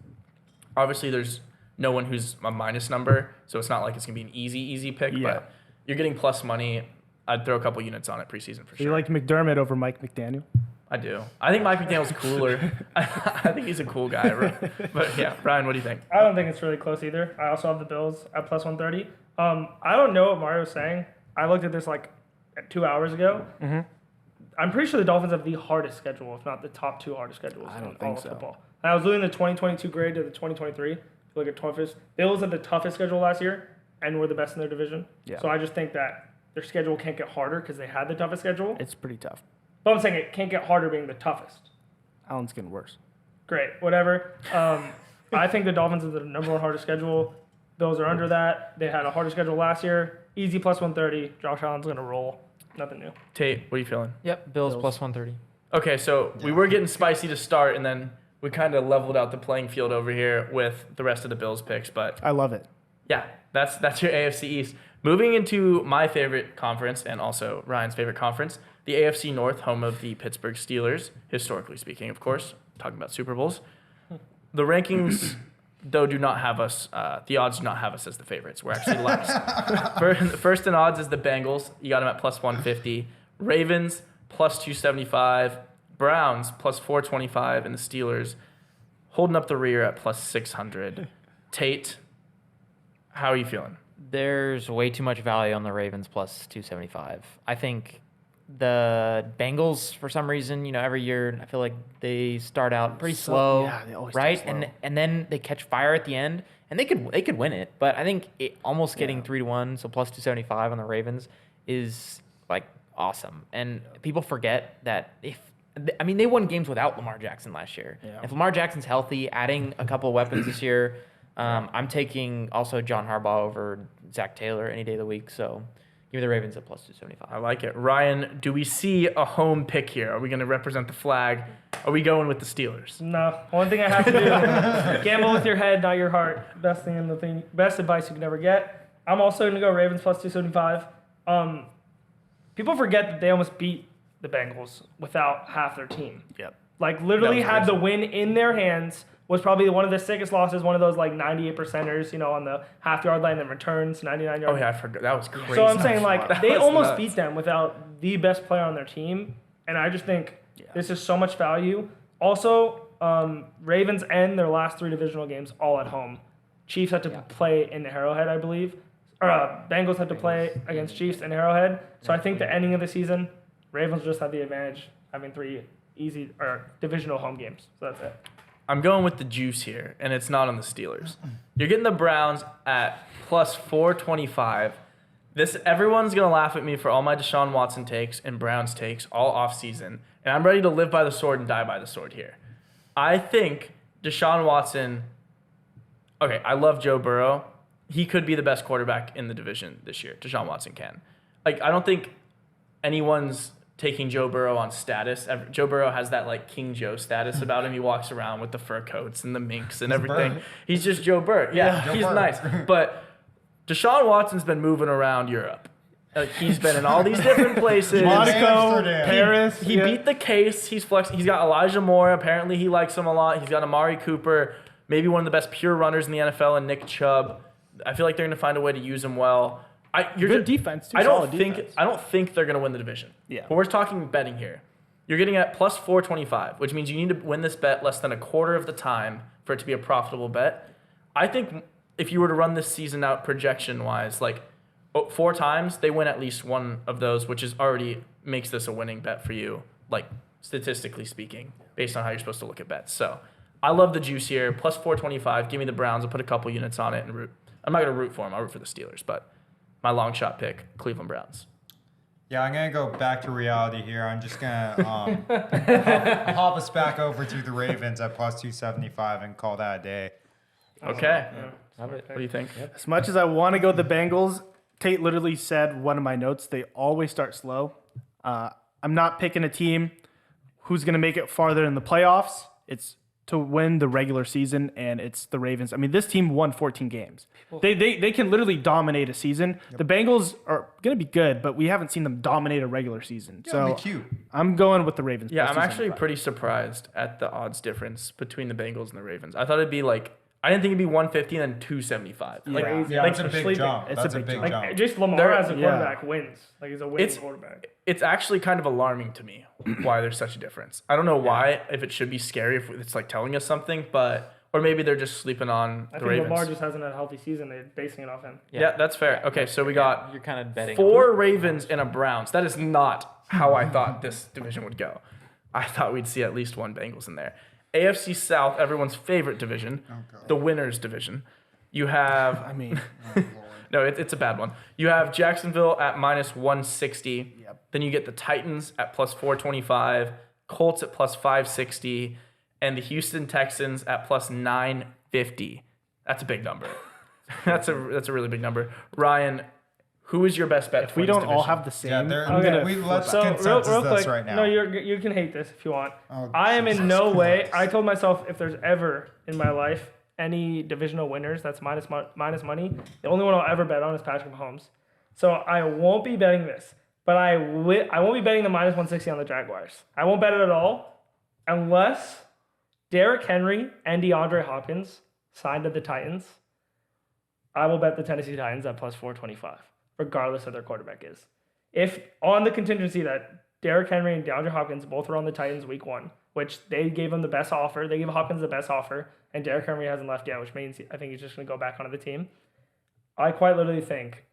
Obviously, there's no one who's a minus number, so it's not like it's going to be an easy pick, Yeah. but you're getting plus money. I'd throw a couple units on it preseason for Do you sure. like McDermott over Mike McDaniel? I do. I think Mike McDaniel's cooler. I think he's a cool guy. But yeah, Ryan, what do you think? I don't think it's really close either. I also have the Bills at plus 130. I don't know what Mario's saying. I looked at this like 2 hours ago. Mm-hmm. I'm pretty sure the Dolphins have the hardest schedule, if not the top 2 hardest schedules I don't in think all of so. football. And I was looking at the 2022 grade to the 2023. If you look at toughest, Bills had the toughest schedule last year and were the best in their division. Yeah. So I just think that their schedule can't get harder because they had the toughest schedule. It's pretty tough. But I'm saying it can't get harder being the toughest. Allen's getting worse. Great, whatever. I think the Dolphins have the number 1 hardest schedule. Bills are under that. They had a harder schedule last year. Easy plus 130. Josh Allen's going to roll. Nothing new. Tate, what are you feeling? Yep, Bills plus 130. Okay, so we were getting spicy to start, and then we kind of leveled out the playing field over here with the rest of the Bills picks. But I love it. yeah, that's your AFC East. Moving into my favorite conference and also Ryan's favorite conference, the AFC North, home of the Pittsburgh Steelers, historically speaking, of course, talking about Super Bowls. The rankings, though, do not have us, the odds do not have us as the favorites. We're actually last. First in odds is the Bengals. You got them at plus 150. Ravens, plus 275. Browns, plus 425. And the Steelers holding up the rear at plus 600. Tate, how are you feeling? There's way too much value on the Ravens plus 275. I think the Bengals, for some reason, every year I feel like they start out pretty slow, yeah, they always right? start slow. And then they catch fire at the end, and they could win it. But I think almost getting 3-1, so plus 275 on the Ravens is like awesome. And people forget that they won games without Lamar Jackson last year. Yeah. If Lamar Jackson's healthy, adding a couple of weapons this year, I'm taking also John Harbaugh over Zach Taylor any day of the week. So give me the Ravens at plus 275. I like it. Ryan, do we see a home pick here? Are we going to represent the flag? Are we going with the Steelers? No. One thing I have to do, gamble with your head, not your heart. Best advice you can ever get. I'm also going to go Ravens plus 275. People forget that they almost beat the Bengals without half their team. Yep. Like literally That was had crazy. the win in their hands. Was probably one of the sickest losses, one of those like 98 percenters, on the half-yard line, then returns, 99 yards. Oh, yeah, I forgot. That was crazy. So I'm saying, like, That they was almost nuts. beat them without the best player on their team. And I just think this is so much value. Also, Ravens end their last 3 divisional games all at home. Chiefs had to play in Arrowhead, I believe. Or Bengals had to play against Chiefs in Arrowhead. So I think the ending of the season, Ravens just have the advantage having 3 easy or divisional home games. So that's it. I'm going with the juice here, and it's not on the Steelers. You're getting the Browns at plus 425. Everyone's going to laugh at me for all my Deshaun Watson takes and Browns takes all offseason, and I'm ready to live by the sword and die by the sword here. I think Deshaun Watson, okay, I love Joe Burrow. He could be the best quarterback in the division this year. Deshaun Watson can. Like, I don't think anyone's taking Joe Burrow on status. Joe Burrow has that, like, King Joe status about him. He walks around with the fur coats and the minks and everything. He's just Joe Burrow. Yeah, Joe he's Burrow. nice. But Deshaun Watson's been moving around Europe. Like, he's been in all these different places. Monaco, Amsterdam. Paris. He beat the case. He's He's got Elijah Moore. Apparently, he likes him a lot. He's got Amari Cooper, maybe one of the best pure runners in the NFL, and Nick Chubb. I feel like they're going to find a way to use him well. Good defense, too. I Solid don't think defense. they're going to win the division. Yeah. But we're talking betting here. You're getting at plus 425, which means you need to win this bet less than a quarter of the time for it to be a profitable bet. I think if you were to run this season out projection-wise, like 4 times, they win at least one of those, which is already makes this a winning bet for you, like statistically speaking, based on how you're supposed to look at bets. So I love the juice here. Plus 425. Give me the Browns. I'll put a couple units on it and root. I'm not going to root for them. I'll root for the Steelers, but my long shot pick, Cleveland Browns. Yeah, I'm going to go back to reality here. I'm just going to hop us back over to the Ravens at plus 275 and call that a day. Okay. Love it. What do you think? As much as I want to go the Bengals, Tate literally said one of my notes, they always start slow. I'm not picking a team who's going to make it farther in the playoffs. It's to win the regular season, and it's the Ravens. I mean, this team won 14 games. They can literally dominate a season. Yep. The Bengals are going to be good, but we haven't seen them dominate a regular season. Yeah, so it'll be cute. I'm going with the Ravens. Yeah, plus I'm actually 275. pretty surprised at the odds difference between the Bengals and the Ravens. I thought it'd be like, I didn't think it'd be 150 and then 275. Like, Yeah. Yeah, like, it's a big sleeping. jump. It's a That's a big big jump. jump. Like, just Lamar They're- as a yeah. quarterback wins. Like, he's a winning It's- quarterback. it's actually kind of alarming to me why there's such a difference. I don't know why, if it should be scary, if it's like telling us something, but, or maybe they're just sleeping on I the think Ravens. Lamar just hasn't had a healthy season. They're basing it off him. Yeah, that's fair. Okay, so we got You're kind of betting. 4 Ravens and a Browns. That is not how I thought this division would go. I thought we'd see at least one Bengals in there. AFC South, everyone's favorite division, the winners division. You have, I mean, no, it's a bad one. You have Jacksonville at minus 160. Yep. Then you get the Titans at plus 425, Colts at plus 560, and the Houston Texans at plus 950. That's a big number. that's a really big number. Ryan, who is your best bet? if we don't all have the same, Yeah, I'm they're, gonna we flip let's out. So consensus real this quick, right now. no, you can hate this if you want. Oh, I am in Jesus no way. Christ. I told myself if there's ever in my life any divisional winners that's minus money, the only one I'll ever bet on is Patrick Mahomes. So I won't be betting this, but I won't be betting the minus 160 on the Jaguars. I won't bet it at all unless Derrick Henry and DeAndre Hopkins signed to the Titans. I will bet the Tennessee Titans at plus 425, regardless of their quarterback is. If on the contingency that Derrick Henry and DeAndre Hopkins both were on the Titans week 1, which they gave him the best offer. They gave Hopkins the best offer, and Derrick Henry hasn't left yet, which means I think he's just going to go back onto the team. I quite literally think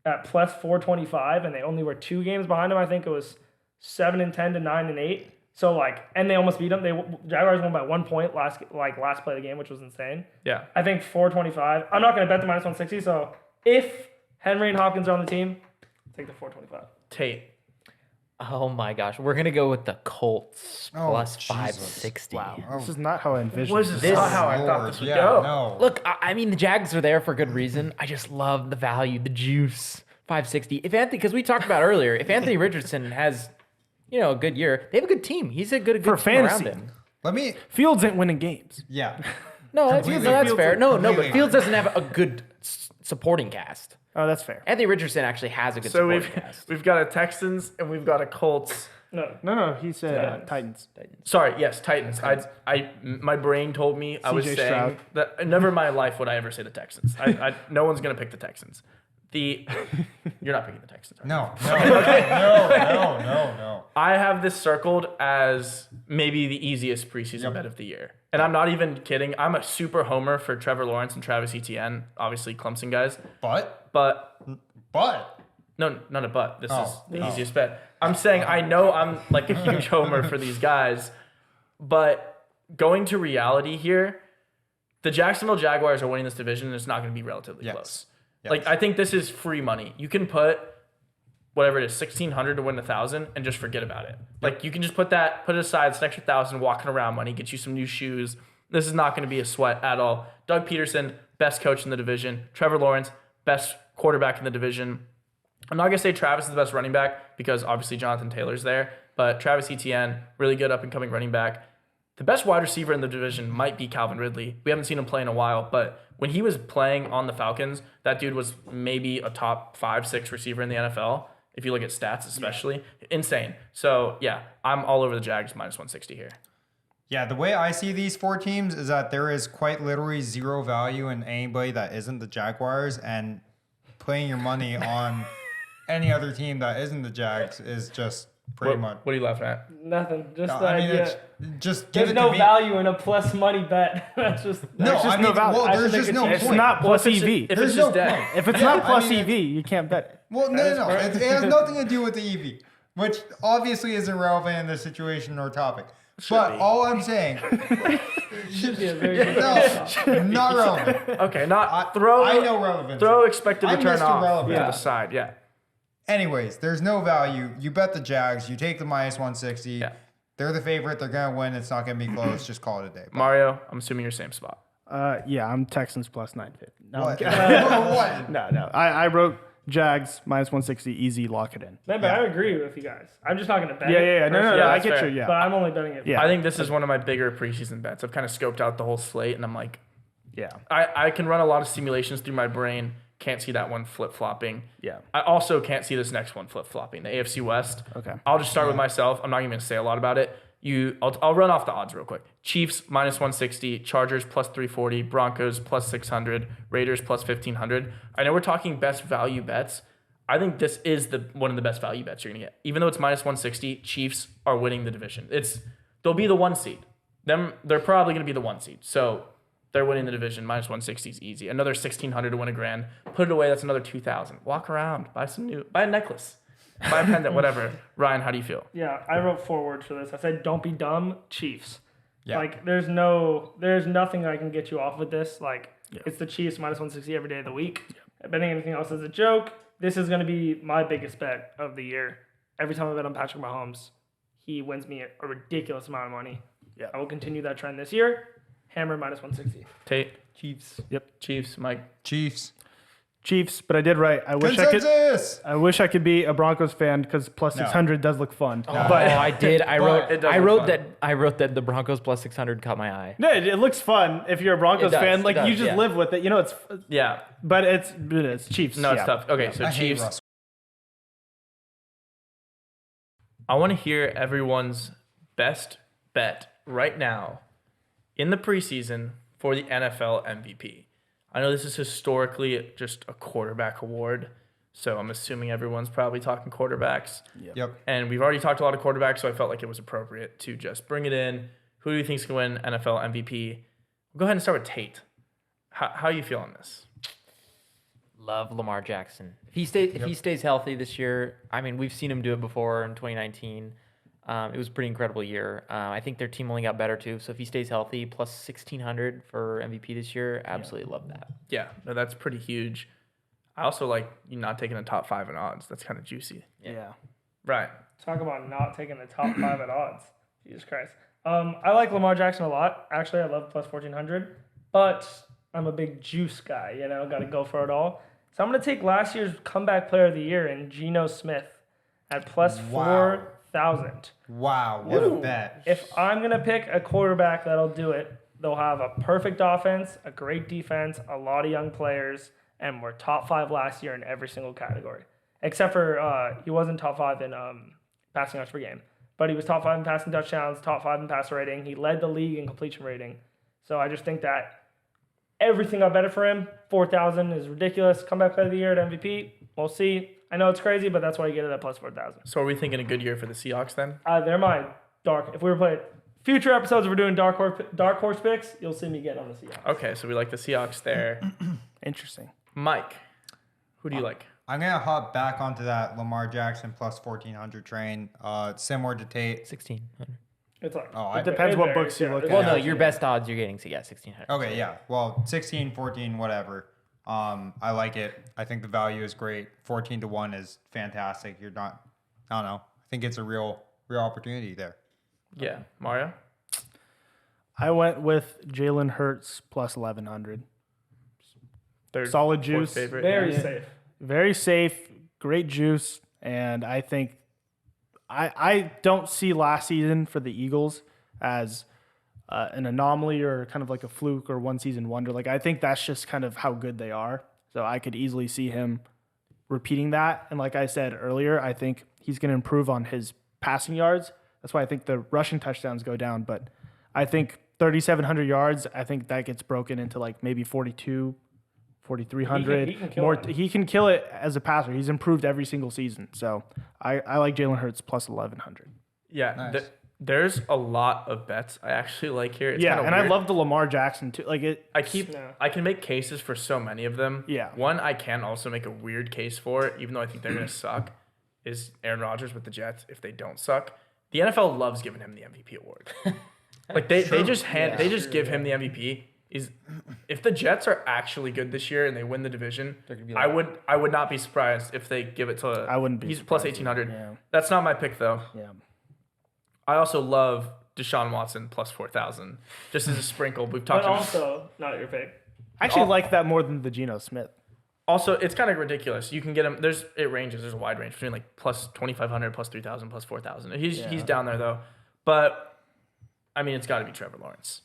at plus 425, and they only were 2 games behind him. I think it was 7-10 to 9-8. So and they almost beat them. Jaguars won by 1 point last play of the game, which was insane. Yeah. I think 425. I'm not going to bet the minus 160. So if Henry and Hopkins are on the team, take the 425. Tate. Oh my gosh, we're gonna go with the Colts Oh, plus Jesus. 560. Wow, this is not how I envisioned. Was this. not how I thought this would yeah, go. No. Look, I mean the Jags are there for good reason. I just love the value, the juice. 560. Because we talked about earlier, if Anthony Richardson has, a good year, they have a good team. He's a good For team around fantasy. him. Let me. Fields ain't winning games. Yeah. No, that's Completely. fair. No, but Completely. Fields doesn't have a good supporting cast. Oh, that's fair. Anthony Richardson actually has a good So supporting cast. we've got a Texans and we've got a Colts. No. He said Titans. Sorry, yes, Titans. My brain told me I was CJ saying Stroud. that. Never in my life would I ever say the Texans. No one's gonna pick the Texans. You're not picking the Texans. Are you? No. No. I have this circled as maybe the easiest preseason bet of the year, and I'm not even kidding. I'm a super homer for Trevor Lawrence and Travis Etienne, obviously Clemson guys. But No, not a but. This is the Oh. easiest bet. I'm saying I know I'm like a huge homer for these guys, but going to reality here, the Jacksonville Jaguars are winning this division, and it's not going to be relatively Yes. close. Yes. Like, I think this is free money. You can put whatever it is, 1,600 to win 1,000, and just forget about it. Like, you can just put it aside. It's an extra 1,000 walking around money, get you some new shoes. This is not going to be a sweat at all. Doug Peterson, best coach in the division. Trevor Lawrence, best quarterback in the division. I'm not going to say Travis is the best running back because obviously Jonathan Taylor's there, but Travis Etienne, really good up-and-coming running back. The best wide receiver in the division might be Calvin Ridley. We haven't seen him play in a while, but when he was playing on the Falcons, that dude was maybe a top 5-6 receiver in the NFL. If you look at stats, especially. Insane. So, yeah, I'm all over the Jags minus 160 here. Yeah, the way I see these 4 teams is that there is quite literally zero value in anybody that isn't the Jaguars, and putting your money on any other team that isn't the Jags is just pretty much. What are you laughing at? Nothing. Just No, the I mean, idea. it's just give There's it no to me. value in a plus money bet. That's just. No, just I no mean, value. well, I there's think just no It's point. not plus if it's EV. if There's it's no just dead. point. If it's Yeah, not plus I mean, EV, you can't bet it. Well, no. It has nothing to do with the EV, which obviously is irrelevant in this situation or topic. But be. all I'm saying, Should be a very good no, not relevant. Okay, I throw know relevance. throw expected I'm return Mr. off Relevant. to the side. Yeah. Anyways, there's no value. You bet the Jags. You take the minus 160. Yeah. They're the favorite. They're going to win. It's not going to be close. Just call it a day. Mario, I'm assuming you're same spot. Yeah, I'm Texans plus 950. No, I'm What? kidding. What? no. I wrote Jags minus 160, easy, lock it in. Man, but I agree with you guys. I'm just not going to bet. Yeah, it yeah. No, personally, I that's get fair. you. Yeah. But I'm only betting it. Yeah. I think this is one of my bigger preseason bets. I've kind of scoped out the whole slate, and I'm like, Yeah. I can run a lot of simulations through my brain. Can't see that one flip-flopping. Yeah. I also can't see this next one flip-flopping, the AFC West. Okay. I'll just start with myself. I'm not even going to say a lot about it. I'll run off the odds real quick. Chiefs minus 160, Chargers plus 340, Broncos plus 600, Raiders plus 1500. I know we're talking best value bets. I think this is one of the best value bets you're going to get. Even though it's minus 160, Chiefs are winning the division. They'll be the 1 seed. They're probably going to be the 1 seed. So they're winning the division. Minus 160 is easy. Another 1,600 to win a grand. Put it away. That's another 2,000. Walk around. Buy a necklace. Buy a pendant. Whatever. Ryan, how do you feel? Yeah, I wrote 4 words for this. I said, "Don't be dumb, Chiefs." Yeah. Like, there's nothing I can get you off with this. Like, it's the Chiefs minus 160 every day of the week. Betting anything else is a joke. This is going to be my biggest bet of the year. Every time I bet on Patrick Mahomes, he wins me a ridiculous amount of money. Yeah. I will continue that trend this year. Hammer minus 160. Tate, Chiefs. Yep. Chiefs, Mike. Chiefs. Chiefs, but I did right. I wish Consensus. I could be a Broncos fan because plus 600 does look fun. Oh, But I did. I wrote. it does I look wrote fun. that. I wrote that the Broncos plus 600 caught my eye. no, it looks fun if you're a Broncos It does, fan. Like it does, you just yeah. live with it. You know, it's Yeah. but it's Chiefs. No, it's yeah. tough. Okay, so I hate Chiefs. Russ. I want to hear everyone's best bet right now in the preseason for the NFL MVP. I know this is historically just a quarterback award, so I'm assuming everyone's probably talking quarterbacks. Yep. And we've already talked a lot of quarterbacks, so I felt like it was appropriate to just bring it in. Who do you think's going to win NFL MVP? We'll go ahead and start with Tate. How you feel on this? Love Lamar Jackson. If he stays healthy this year, I mean, we've seen him do it before in 2019. It was a pretty incredible year. I think their team only got better too. So if he stays healthy, plus 1,600 for MVP this year, absolutely love that. Yeah, no, that's pretty huge. I also like you not taking the top 5 in odds. That's kind of juicy. Yeah. Right. Talk about not taking the top 5 at odds. Jesus Christ. I like Lamar Jackson a lot. Actually, I love plus 1,400. But I'm a big juice guy, got to go for it all. So I'm going to take last year's comeback player of the year in Geno Smith at plus Wow. 4,000. Wow. What a bet. If I'm going to pick a quarterback that'll do it, they'll have a perfect offense, a great defense, a lot of young players, and we're top 5 last year in every single category. Except for he wasn't top 5 in passing yards per game. But he was top 5 in passing touchdowns, top 5 in passer rating. He led the league in completion rating. So I just think that everything got better for him. 4,000 is ridiculous. Comeback player of the year at MVP. We'll see. I know it's crazy, but that's why you get it at plus 4,000. So are we thinking a good year for the Seahawks then? They're my dark. If we were playing future episodes, we're doing dark horse picks. You'll see me get on the Seahawks. Okay, so we like the Seahawks there. Interesting. Mike, who do you like? I'm going to hop back onto that Lamar Jackson plus 1,400 train. Similar to Tate. 1,600. It's like It depends what books you look at. Well, no, your best odds you're getting 1,600. Okay, yeah. Well, 16, 14, whatever. I like it. I think the value is great. 14-1 is fantastic. You're not, I don't know. I think it's a real opportunity there. Yeah, Mario. I went with Jalen Hurts plus 1,100. Third, Solid fourth juice. favorite. very Yeah. safe. Very safe, great juice, and I think I don't see last season for the Eagles as an anomaly or kind of like a fluke or one season wonder. Like I think that's just kind of how good they are. So I could easily see him repeating that. And like I said earlier, I think he's going to improve on his passing yards. That's why I think the rushing touchdowns go down. But I think 3,700 yards, I think that gets broken into like maybe 42, 4,300. He can kill More. it. He can kill it as a passer. He's improved every single season. So I like Jalen Hurts plus 1,100. Yeah, Nice. there's a lot of bets I actually like here. It's Yeah, kinda and I weird. love the Lamar Jackson too. Like it. Yeah. I can make cases for so many of them. Yeah. One I can also make a weird case for, even though I think they're gonna suck, is Aaron Rodgers with the Jets. If they don't suck, the NFL loves giving him the MVP award. Like they just give him the MVP. If the Jets are actually good this year and they win the division, gonna be I would not be surprised if they give it to. I wouldn't be He's plus surprised 1,800. either, yeah. That's not my pick though. Yeah. I also love Deshaun Watson plus 4,000. Just as a sprinkle, we've But talked about. also not your pick. I actually like that more than the Geno Smith. Also, it's kind of ridiculous. You can get him. It ranges. There's a wide range between like plus 2,500, plus 3,000, plus 4,000. He's down there though. But I mean, it's got to be Trevor Lawrence.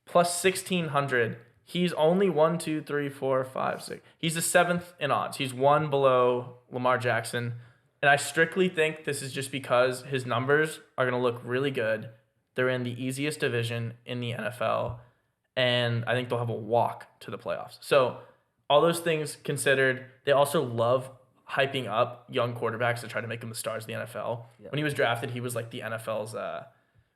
Plus 1,600. He's only 1, 2, 3, 4, 5, 6. He's the 7th in odds. He's one below Lamar Jackson. And I strictly think this is just because his numbers are going to look really good. They're in the easiest division in the NFL. And I think they'll have a walk to the playoffs. So all those things considered, they also love hyping up young quarterbacks to try to make them the stars of the NFL. Yeah. When he was drafted, he was like the NFL's,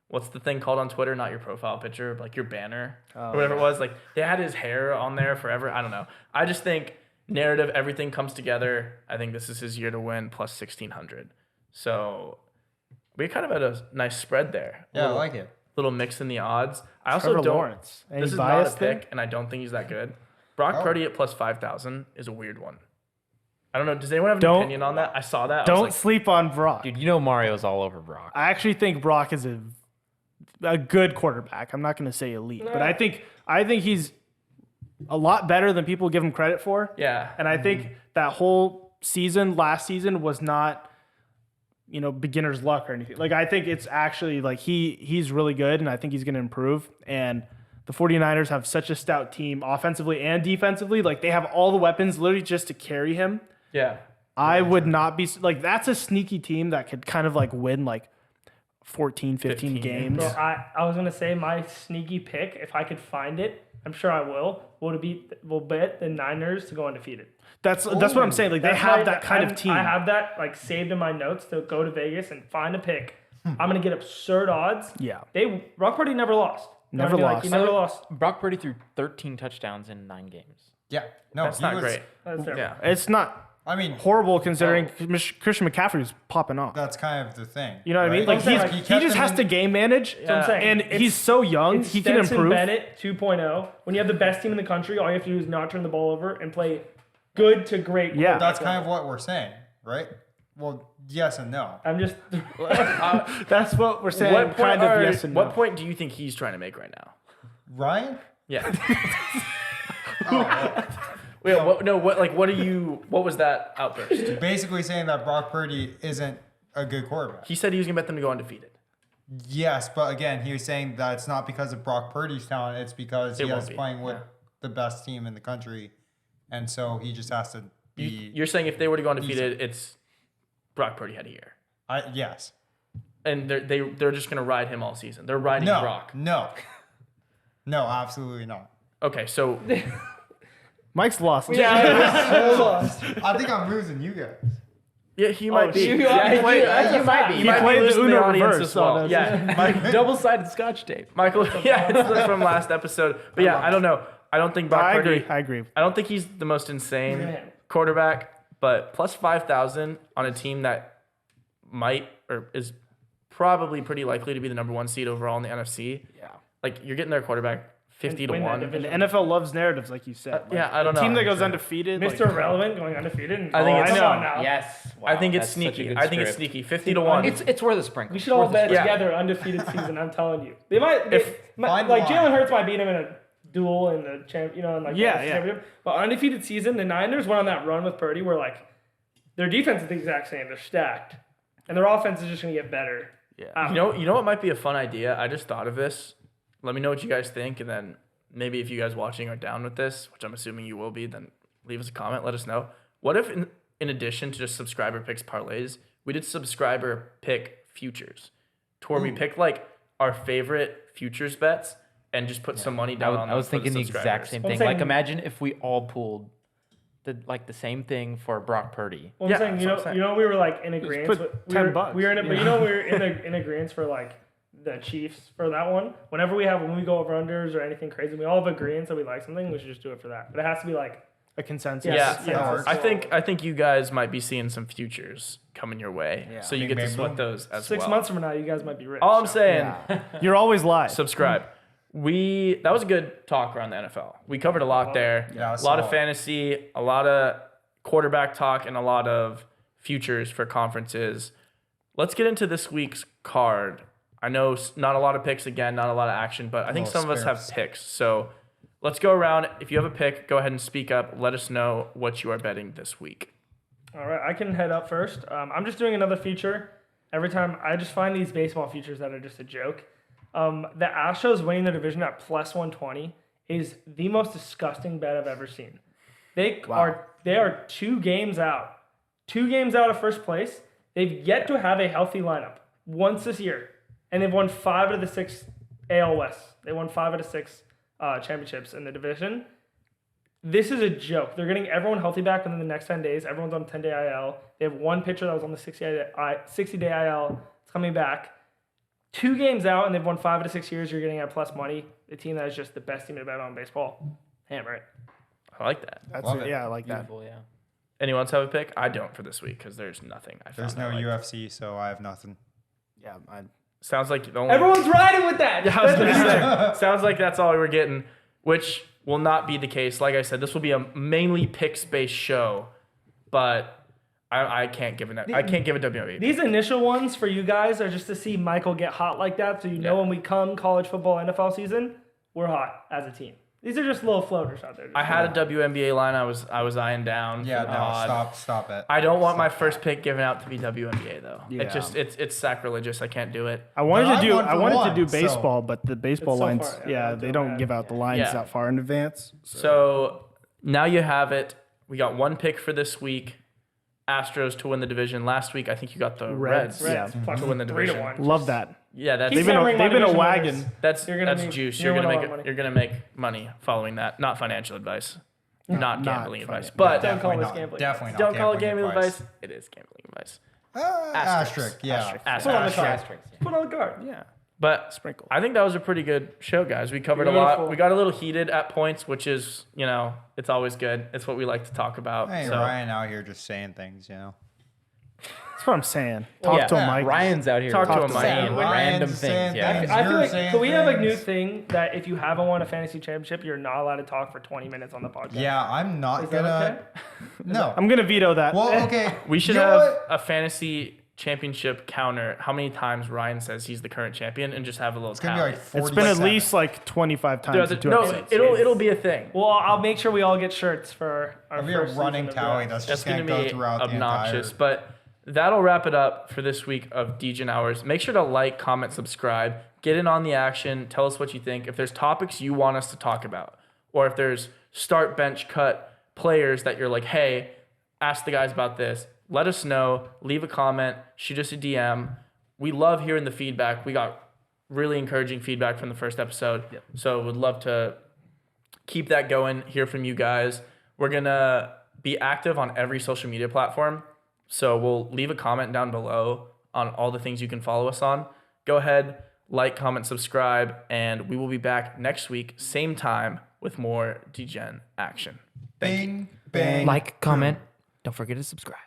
what's the thing called on Twitter? Not your profile picture, like your banner or whatever it was. Like they had his hair on there forever. I don't know. I just think narrative, everything comes together. I think this is his year to win plus 1,600. So we kind of had a nice spread there. Yeah, I like it. Little mix in the odds. I also Trevor don't. Lawrence. Any This is not a bias there? pick, and I don't think he's that good. Brock Purdy at plus 5,000 is a weird one. I don't know. Does anyone have an Don't- opinion on that? I saw that. I was Don't like, sleep on Brock. Dude, you know Mario's all over Brock. I actually think Brock is a good quarterback. I'm not going to say elite, but I think he's a lot better than people give him credit for. yeah. And I think that whole season, last season, was not, beginner's luck or anything. Like, I think it's actually like he's really good, and I think he's going to improve. And the 49ers have such a stout team offensively and defensively. Like, they have all the weapons literally just to carry him. Yeah. I would not be like, that's a sneaky team that could kind of like win like 14, 15 games. Bro, I was gonna say my sneaky pick, if I could find it, I'm sure I will. We'll bet the Niners to go undefeated. That's what I'm saying. Like, they That's have my- that kind of team. I have that like saved in my notes to go to Vegas and find a pick. I'm gonna get absurd odds. Yeah. Brock Purdy never lost. Never lost. He never lost. Brock Purdy threw 13 touchdowns in 9 games. Yeah. No, That's he not was- great. That's terrible. Yeah. It's not I mean, horrible considering Christian McCaffrey was popping off. that's kind of the thing. You know what I mean? right? Like, saying, he like, just has to game manage, That's what I'm saying. and It's- he's so young. It's He can Stetson improve. Bennett 2.0. When you have the best team in the country, all you have to do is not turn the ball over and play good to great. Yeah. That's kind of what we're saying, right? Well, yes and no. I'm just. That's what we're saying. What point, Kind of yes and no. what point do you think he's trying to make right now? Ryan? Yeah. Oh, Wait, what was that outburst? basically saying that Brock Purdy isn't a good quarterback. He said he was going to bet them to go undefeated. Yes, but again, he was saying that it's not because of Brock Purdy's talent. It's because It he won't is be, playing with the best team in the country. And so he just has to be... You're saying if they were to go undefeated, it's Brock Purdy had a year. yes. And they're just going to ride him all season. They're riding No. Brock. No. No, absolutely not. Okay, so Mike's lost. I think I'm losing you guys. yeah, he might be. shoot. Yeah, You might be. He He might played be the losing Uno audience reverse as well. on us. Yeah, Double-sided scotch tape. Michael. Yeah, it's from last episode. But yeah, I don't know. I don't think Brock I Purdy. agree. I agree. I don't think he's the most insane Man. quarterback, but plus 5,000 on a team that might or is probably pretty likely to be the number 1 seed overall in the NFC. Yeah. Like you're getting their quarterback 50 to win that 1. division. And the NFL loves narratives, like you said. Yeah, I don't a team know. that goes Sure. undefeated. Mr. Like, Irrelevant going undefeated. I think it's- come I know. on now. Yes. I think it's That's such a sneaky. good I think it's script. sneaky. 50 to 1. It's worth a sprinkle. We should all bet Yeah. together undefeated season. I'm telling you, they might. If- Find like the line. Jalen Hurts might beat him in a duel in the champ. You know, in like Yeah, the yeah. championship. But undefeated season, the Niners went on that run with Purdy, where like their defense is the exact same. They're stacked, and their offense is just gonna get better. Yeah. You know what might be a fun idea? I just thought of this. Let me know what you guys think, and then maybe if you guys watching are down with this, which I'm assuming you will be, then leave us a comment. Let us know. What if in addition to just subscriber picks parlays, we did subscriber pick futures, to where we picked like our favorite futures bets and just put some money down on them. I was for the thinking the exact subscribers. same I'm thing. saying- Like imagine if we all pooled the same thing for Brock Purdy. Well, Yeah, I'm saying, that's what I'm saying. you know, we were like in agreement. put with- we 10 were, bucks. We were in, but you know, we were in agreement for like the Chiefs for that one. Whenever when we go over unders or anything crazy, we all have agreements that we like something. We should just do it for that. But it has to be like a consensus. Yes. Yeah, Yeah. works. I think you guys might be seeing some futures coming your way, Yeah. so you Bing, get to bang, split boom. those as 6 well. months from now, you guys might be rich. All I'm so. saying, You're always live. subscribe. That was a good talk around the NFL. We covered a lot there. Yeah, a lot of solid. fantasy, a lot of quarterback talk, and a lot of futures for conferences. Let's get into this week's card. I know not a lot of picks again, not a lot of action, but I think Little some of us have spares. picks. So let's go around. If you have a pick, go ahead and speak up. Let us know what you are betting this week. All right, I can head up first. I'm just doing another feature. Every time I just find these baseball features that are just a joke. The Astros winning the division at plus 120 is the most disgusting bet I've ever seen. They are 2 games out. 2 games out of first place. They've yet to have a healthy lineup once this year. And they've won 5 out of the 6 AL West. They won 5 out of 6 championships in the division. This is a joke. They're getting everyone healthy back within the next 10 days. Everyone's on 10-day IL. They have one pitcher that was on the 60-day IL. It's coming back. 2 games out, and they've won 5 out of 6 years. You're getting at plus money. The team that is just the best team to bet on in baseball. Hammer it. I like that. That's Love it. it. Yeah, I like that. Beautiful, yeah. Anyone else have a pick? I don't for this week because there's nothing. There's no I like. UFC, so I have nothing. Yeah, Sounds like the only. Everyone's riding with that. Yeah, I was gonna say. Sounds like that's all we were getting, which will not be the case. Like I said, this will be a mainly picks-based show, but I can't give it. I can't give it WWE. These initial ones for you guys are just to see Michael get hot like that, so you know when we come college football NFL season, we're hot as a team. These are just little floaters out there. I had a WNBA line I was eyeing down. Yeah, for the no, pod. stop it. I don't want my first pick given out to be WNBA though. Yeah. it's sacrilegious. I can't do it. I wanted But to I do won for I wanted one, to do so- baseball, but the baseball It's so lines, far, yeah, they don't give out the lines Yeah. that far in advance. So now you have it. We got one pick for this week. Astros to win the division. Last week I think you got the Reds. Reds Yeah. plus To win the 3 to division. 1. Love that. Yeah, that's Keep They've been a- hammering my they've been a division wagon. winners. That's You're gonna juice. you're You're gonna gonna make make money. you're gonna make money following that. Not financial advice. Not gambling advice. financial. But Don't call Definitely this not. gambling Definitely not. don't call it gambling gambling advice. It is gambling advice. Asterisk. Yeah. Asterisk. Put on the card. Asterisks, yeah. Put on the card. Yeah. But Sprinkle. I think that was a pretty good show, guys. We covered a lot. Beautiful. We got a little heated at points, which is, it's always good. It's what we like to talk about. Hey, so Ryan out here just saying things, That's what I'm saying. Talk yeah. to him, Mike. Ryan's out here Talk to talking him, Mike. saying Ryan's random saying things. Yeah. things. I feel You're like saying can we have a new things. thing that if you haven't won a fantasy championship, you're not allowed to talk for 20 minutes on the podcast? Yeah, I'm not Is that gonna. No. I'm gonna veto that. Well, okay. we should you know have what? a fantasy championship counter. How many times Ryan says he's the current champion, and just have a little It's gonna be like tally. 40. It's been at least like 25 times. in 2 no, episodes. it'll be a thing. Well, I'll make sure we all get shirts for our It'll be a first running season of tally. drafts. That's just That's gonna going go to be throughout obnoxious. the entire. But that'll wrap it up for this week of DGen Hours. Make sure to like, comment, subscribe, get in on the action. Tell us what you think. If there's topics you want us to talk about, or if there's start, bench, cut players that you're like, hey, ask the guys about this, let us know. Leave a comment. Shoot us a DM. We love hearing the feedback. We got really encouraging feedback from the first episode. Yep. So would love to keep that going, hear from you guys. We're going to be active on every social media platform. So we'll leave a comment down below on all the things you can follow us on. Go ahead, like, comment, subscribe, and we will be back next week, same time, with more DGen action. Bing, bang. Like, comment. Don't forget to subscribe.